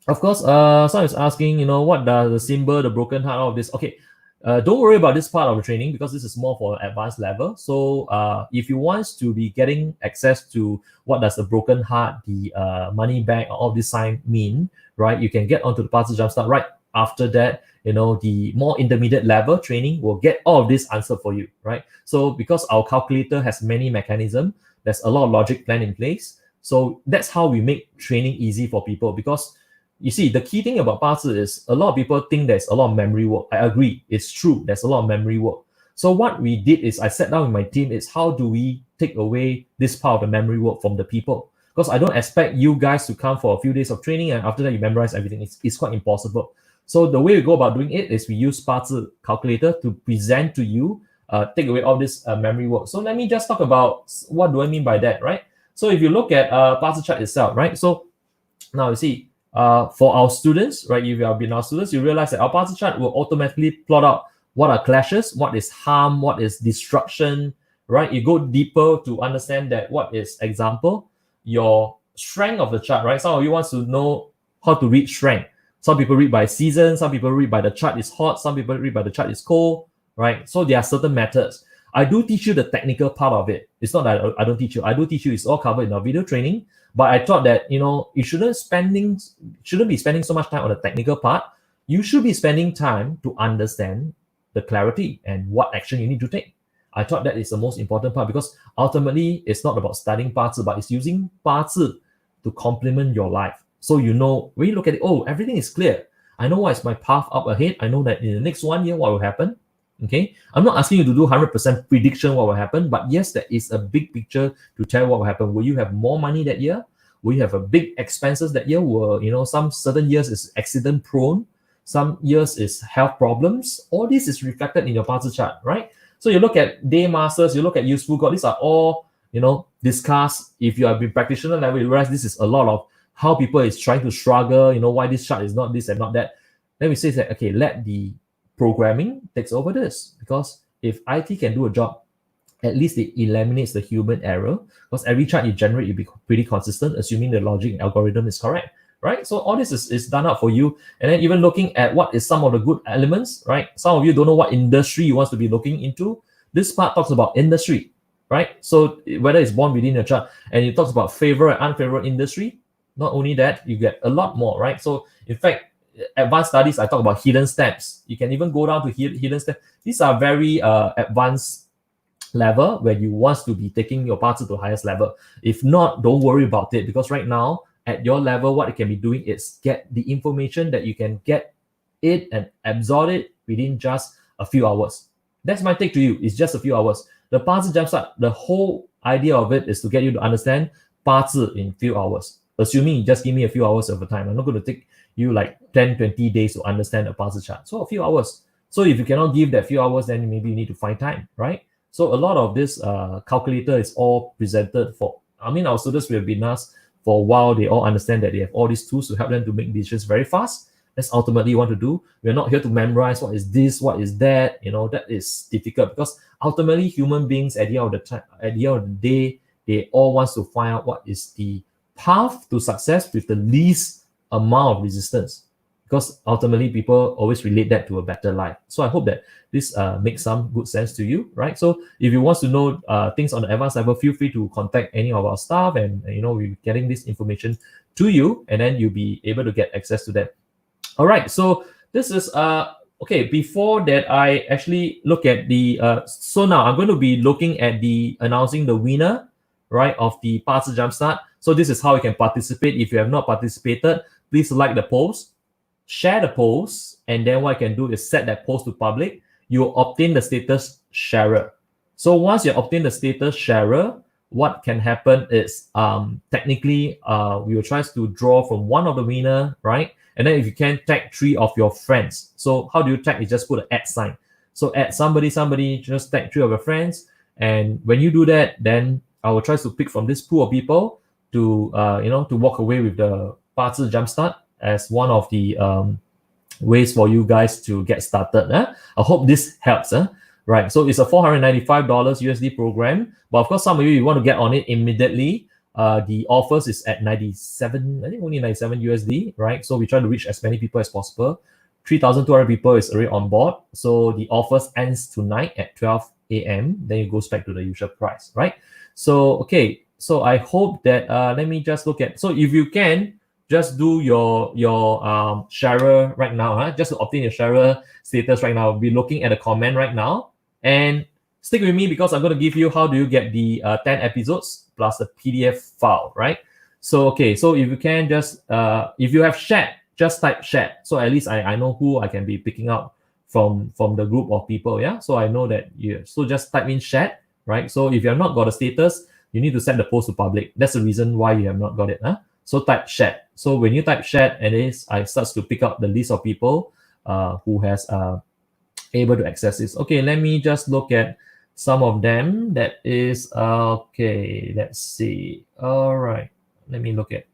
Of course, someone is asking, you know, what does the symbol, the broken heart, all of this? Okay, don't worry about this part of the training because this is more for advanced level. So if you want to be getting access to what does the broken heart, the money bag, all this sign mean, right? You can get onto the Bazi Jumpstart right after that. You know, the more intermediate level training will get all of this answered for you, right? So because our calculator has many mechanisms, there's a lot of logic plan in place. So that's how we make training easy for people, because you see, the key thing about Bazi is a lot of people think there's a lot of memory work. I agree, it's true. There's a lot of memory work. So what we did is I sat down with my team is how do we take away this part of the memory work from the people? Because I don't expect you guys to come for a few days of training and after that you memorize everything. It's quite impossible. So the way we go about doing it is we use Bazi calculator to present to you, take away all this memory work. So let me just talk about what do I mean by that, right? So if you look at Bazi chart itself, right? So now you see, for our students, right? If you have been our students, you realize that our Bazi chart will automatically plot out what are clashes, what is harm, what is destruction, right? You go deeper to understand that what is example, your strength of the chart, right? Some of you want to know how to read strength. Some people read by season, some people read by the chart is hot, some people read by the chart is cold, right? So there are certain methods. I do teach you the technical part of it. It's not that I don't teach you. I do teach you. It's all covered in our video training. But I thought that, you know, you shouldn't be spending so much time on the technical part. You should be spending time to understand the clarity and what action you need to take. I thought that is the most important part, because ultimately it's not about studying Bazi, but it's using Bazi to complement your life. So you know, when you look at it, oh, everything is clear. I know what is my path up ahead. I know that in the next 1 year, what will happen. Okay, I'm not asking you to do 100% prediction what will happen, but yes, there is a big picture to tell what will happen. Will you have more money that year? Will you have a big expenses that year? Will, you know, some certain years is accident prone, some years is health problems. All this is reflected in your Bazi chart, right? So you look at day masters, you look at useful God. These are all, you know, discussed. If you have been practitioner level, you realize this is a lot of how people is trying to struggle. You know, why this chart is not this and not that. Then we say that, okay, let the programming takes over this, because if IT can do a job, at least it eliminates the human error, because every chart you generate will be pretty consistent, assuming the logic and algorithm is correct, right? So all this is done up for you. And then even looking at what is some of the good elements, right? Some of you don't know what industry you want to be looking into. This part talks about industry, right? So whether it's born within your chart, and it talks about favorable and unfavorable industry. Not only that, you get a lot more, right? So in fact, advanced studies, I talk about hidden steps. You can even go down to hidden steps. These are very advanced level where you want to be taking your Bazi to highest level. If not, don't worry about it, because right now at your level, what it can be doing is get the information that you can get it and absorb it within just a few hours. That's my take to you. It's just a few hours. The Bazi Jumpstart, the whole idea of it is to get you to understand Bazi in few hours. Assuming you just give me a few hours of the time. I'm not going to take you like 10, 20 days to understand a Bazi chart. So a few hours. So if you cannot give that few hours, then maybe you need to find time, right? So a lot of this calculator is all presented for, I mean, our students will have been asked for a while. They all understand that they have all these tools to help them to make decisions very fast. That's ultimately what to do. We're not here to memorize what is this, what is that. You know, that is difficult, because ultimately human beings at the end of the time, at the end of the day, they all want to find out what is the path to success with the least amount of resistance, because ultimately people always relate that to a better life. So I hope that this makes some good sense to you, right? So if you want to know things on the advanced level, feel free to contact any of our staff, and you know, we're getting this information to you, and then you'll be able to get access to that. All right, so this is okay. Before that, I actually look at the so now I'm going to be looking at the announcing the winner, right, of the Bazi Jumpstart. So this is how you can participate. If you have not participated, please like the post, share the post, and then what you can do is set that post to public. You obtain the status sharer. So once you obtain the status sharer, what can happen is technically we will try to draw from one of the winner, right? And then if you can, tag 3 of your friends. So how do you tag? You just put an @ sign. So add somebody, just tag 3 of your friends. And when you do that, then I will try to pick from this pool of people to to walk away with the Bazi Jumpstart as one of the ways for you guys to get started. I hope this helps. Right, so it's a $495 USD program, but of course some of you want to get on it immediately. The offers is at 97, I think only 97 USD, right? So we try to reach as many people as possible. 3,200 people is already on board, so the offers ends tonight at 12 a.m. Then it goes back to the usual price, right? So okay, so I hope that let me just look at. So if you can just do your sharer right now, just to obtain your sharer status right now. Be looking at the comment right now. And stick with me because I'm going to give you how do you get the 10 episodes plus the PDF file, right? So, okay, so if you can just, if you have shared, just type shared. So at least I know who I can be picking up from the group of people, yeah? So I know that so just type in shared, right? So if you have not got a status, you need to set the post to public. That's the reason why you have not got it, huh? So type shared. So when you type shared, I start to pick up the list of people who has able to access this. Okay, let me just look at some of them. That is okay. Let's see. All right, let me look at.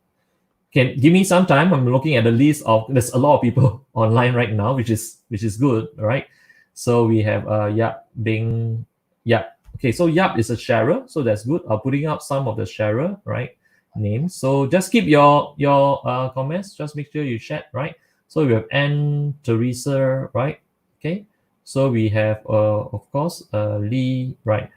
Okay, give me some time. I'm looking at the list of. There's a lot of people online right now, which is good. All right. So we have Yap Bing. Yap. Okay, so Yap is a sharer, so that's good. I'm putting up some of the sharer, right? Names. So just keep your comments. Just make sure you share, right? So we have Anne, Teresa, right? Okay. So we have, of course, Lee, right?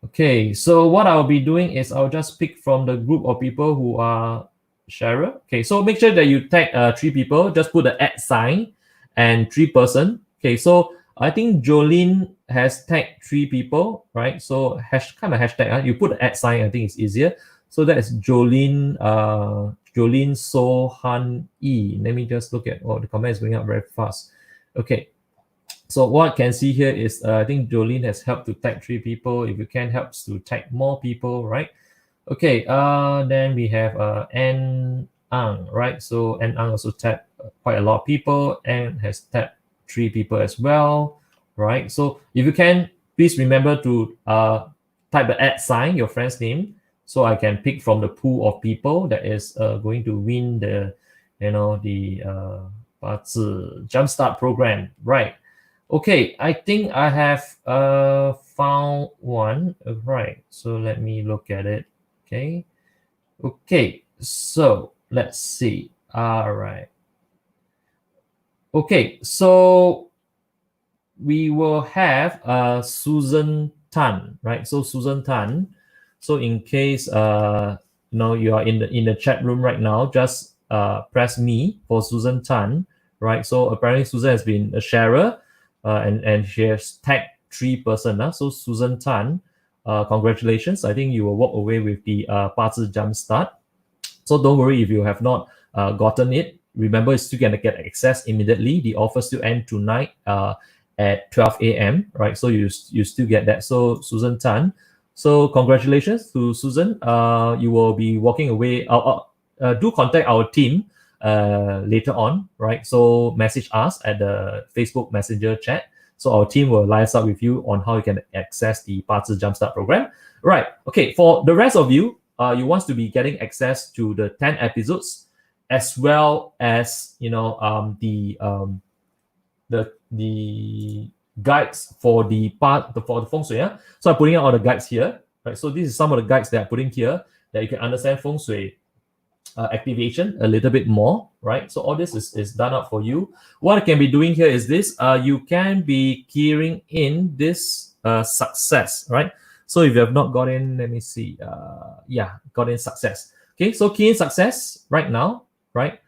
Okay, so what I'll be doing is I'll just pick from the group of people who are sharer. Okay, so make sure that you tag 3 people. Just put the @ sign and 3 person. Okay, so I think Jolene has tagged 3 people, right? So kind of hashtag. You put the @ sign. I think it's easier. So that is Jolene. Jolene So Han E. Let me just look at. Oh, the comment is going up very fast. Okay. So what I can see here is I think Jolene has helped to tag 3 people. If you can, helps to tag more people, right? Okay, then we have An Ang, right? So An Ang also tagged quite a lot of people and has tagged 3 people as well, right? So if you can, please remember to type the @ sign, your friend's name, so I can pick from the pool of people that is going to win the, Bazi Jumpstart program, right? Okay, I think I have found one, right? So let me look at it. Okay, so let's see. All right. Okay, so we will have Susan Tan, right? So Susan Tan. So in case you are in the chat room right now, just press me for Susan Tan, right? So apparently Susan has been a sharer. And she has tagged 3 person. So Susan Tan, congratulations. I think you will walk away with the Bazi Jumpstart. So don't worry if you have not gotten it. Remember, you still going to get access immediately. The offer still end tonight at 12 a.m. Right? So you still get that. So Susan Tan. So congratulations to Susan. You will be walking away. Do contact our team later on, right? So message us at the Facebook Messenger chat. So our team will liaise up with you on how you can access the Bazi Jumpstart program. Right. Okay. For the rest of you, you want to be getting access to the 10 episodes, as well as the guides for the Feng Shui. Yeah? So I'm putting out all the guides here. Right. So this is some of the guides that I'm putting here that you can understand Feng Shui activation a little bit more, right? So all this is done up for you. What I can be doing here is this. You can be keying in this success, right? So if you have not got in, let me see. Got in success. Okay, so key in success right now, right?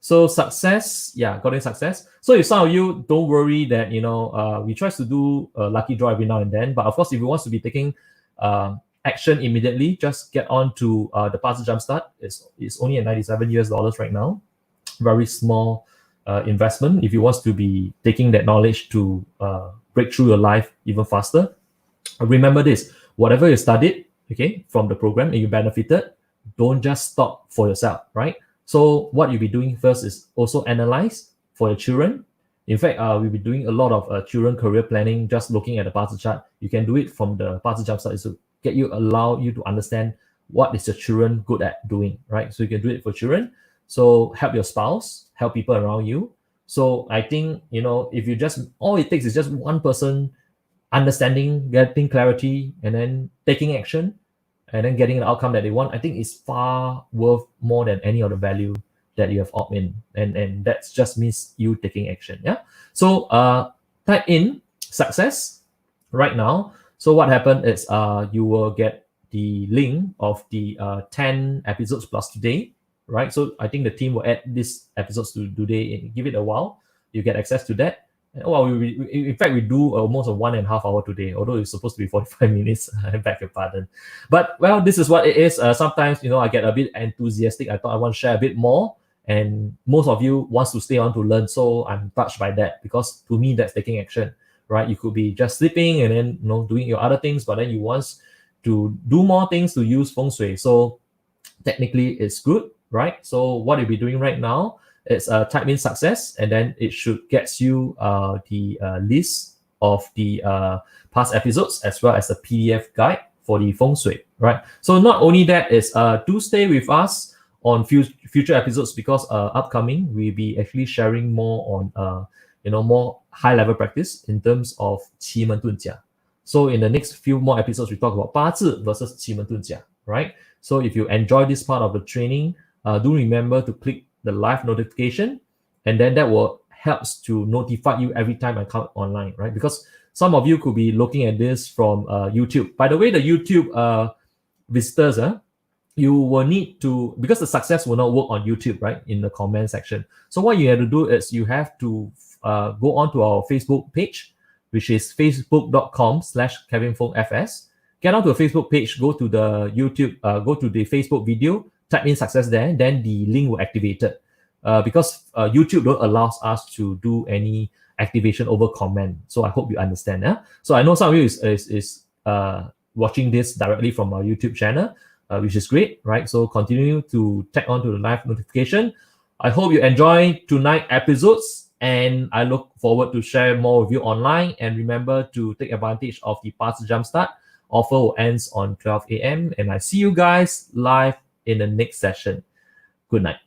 So success, got in success. So if some of you don't worry that we try to do a lucky draw every now and then, but of course if you want to be taking action immediately, just get on to the Bazi Jumpstart. It's only at $97 right now. Very small investment if you want to be taking that knowledge to break through your life even faster. Remember this, whatever you studied, okay, from the program and you benefited, don't just stop for yourself, right? So what you'll be doing first is also analyze for your children. In fact, we'll be doing a lot of children career planning, just looking at the Bazi chart. You can do it from the Bazi Jumpstart to allow you to understand what is your children good at doing, right? So you can do it for children. So help your spouse, help people around you. So I think, if you just, all it takes is just one person understanding, getting clarity, and then taking action, and then getting the outcome that they want, I think is far worth more than any other value that you have opt in. And that just means you taking action. Yeah. So type in success right now. So what happened is you will get the link of the 10 episodes plus today, right? So I think the team will add these episodes to today. Give it a while, you get access to that. Well, in fact, we do almost a 1.5 hour today, although it's supposed to be 45 minutes. I beg your pardon. But, well, this is what it is. Sometimes, I get a bit enthusiastic. I thought I want to share a bit more. And most of you wants to stay on to learn. So I'm touched by that, because to me, that's taking action, right? You could be just sleeping and then, doing your other things, but then you want to do more things to use Feng Shui. So technically, it's good, right? So what you'll be doing right now, it's type in success, and then it should get you the list of the past episodes as well as the PDF guide for the Feng Shui, right? So not only that, is do stay with us on future episodes, because upcoming we'll be actually sharing more on more high level practice in terms of Semen. So in the next few more episodes, we talk about 八字 versus 奇门遁甲, right? So if you enjoy this part of the training, do remember to click the live notification, and then that will helps to notify you every time I come online, right? Because some of you could be looking at this from YouTube. By the way, the YouTube visitors, you will need to, because the success will not work on YouTube, right? In the comment section. So what you have to do is you have to go on to our Facebook page, which is facebook.com/KevinFongFS. Get onto the Facebook page, go to the YouTube, go to the Facebook video, type in success there, then the link will activate it. Because YouTube don't allow us to do any activation over comment. So I hope you understand. So I know some of you is watching this directly from our YouTube channel, which is great, right? So continue to tag on to the live notification. I hope you enjoy tonight's episodes, and I look forward to share more with you online. And remember to take advantage of the Bazi Jumpstart offer ends on 12 a.m. And I see you guys live in the next session. Good night.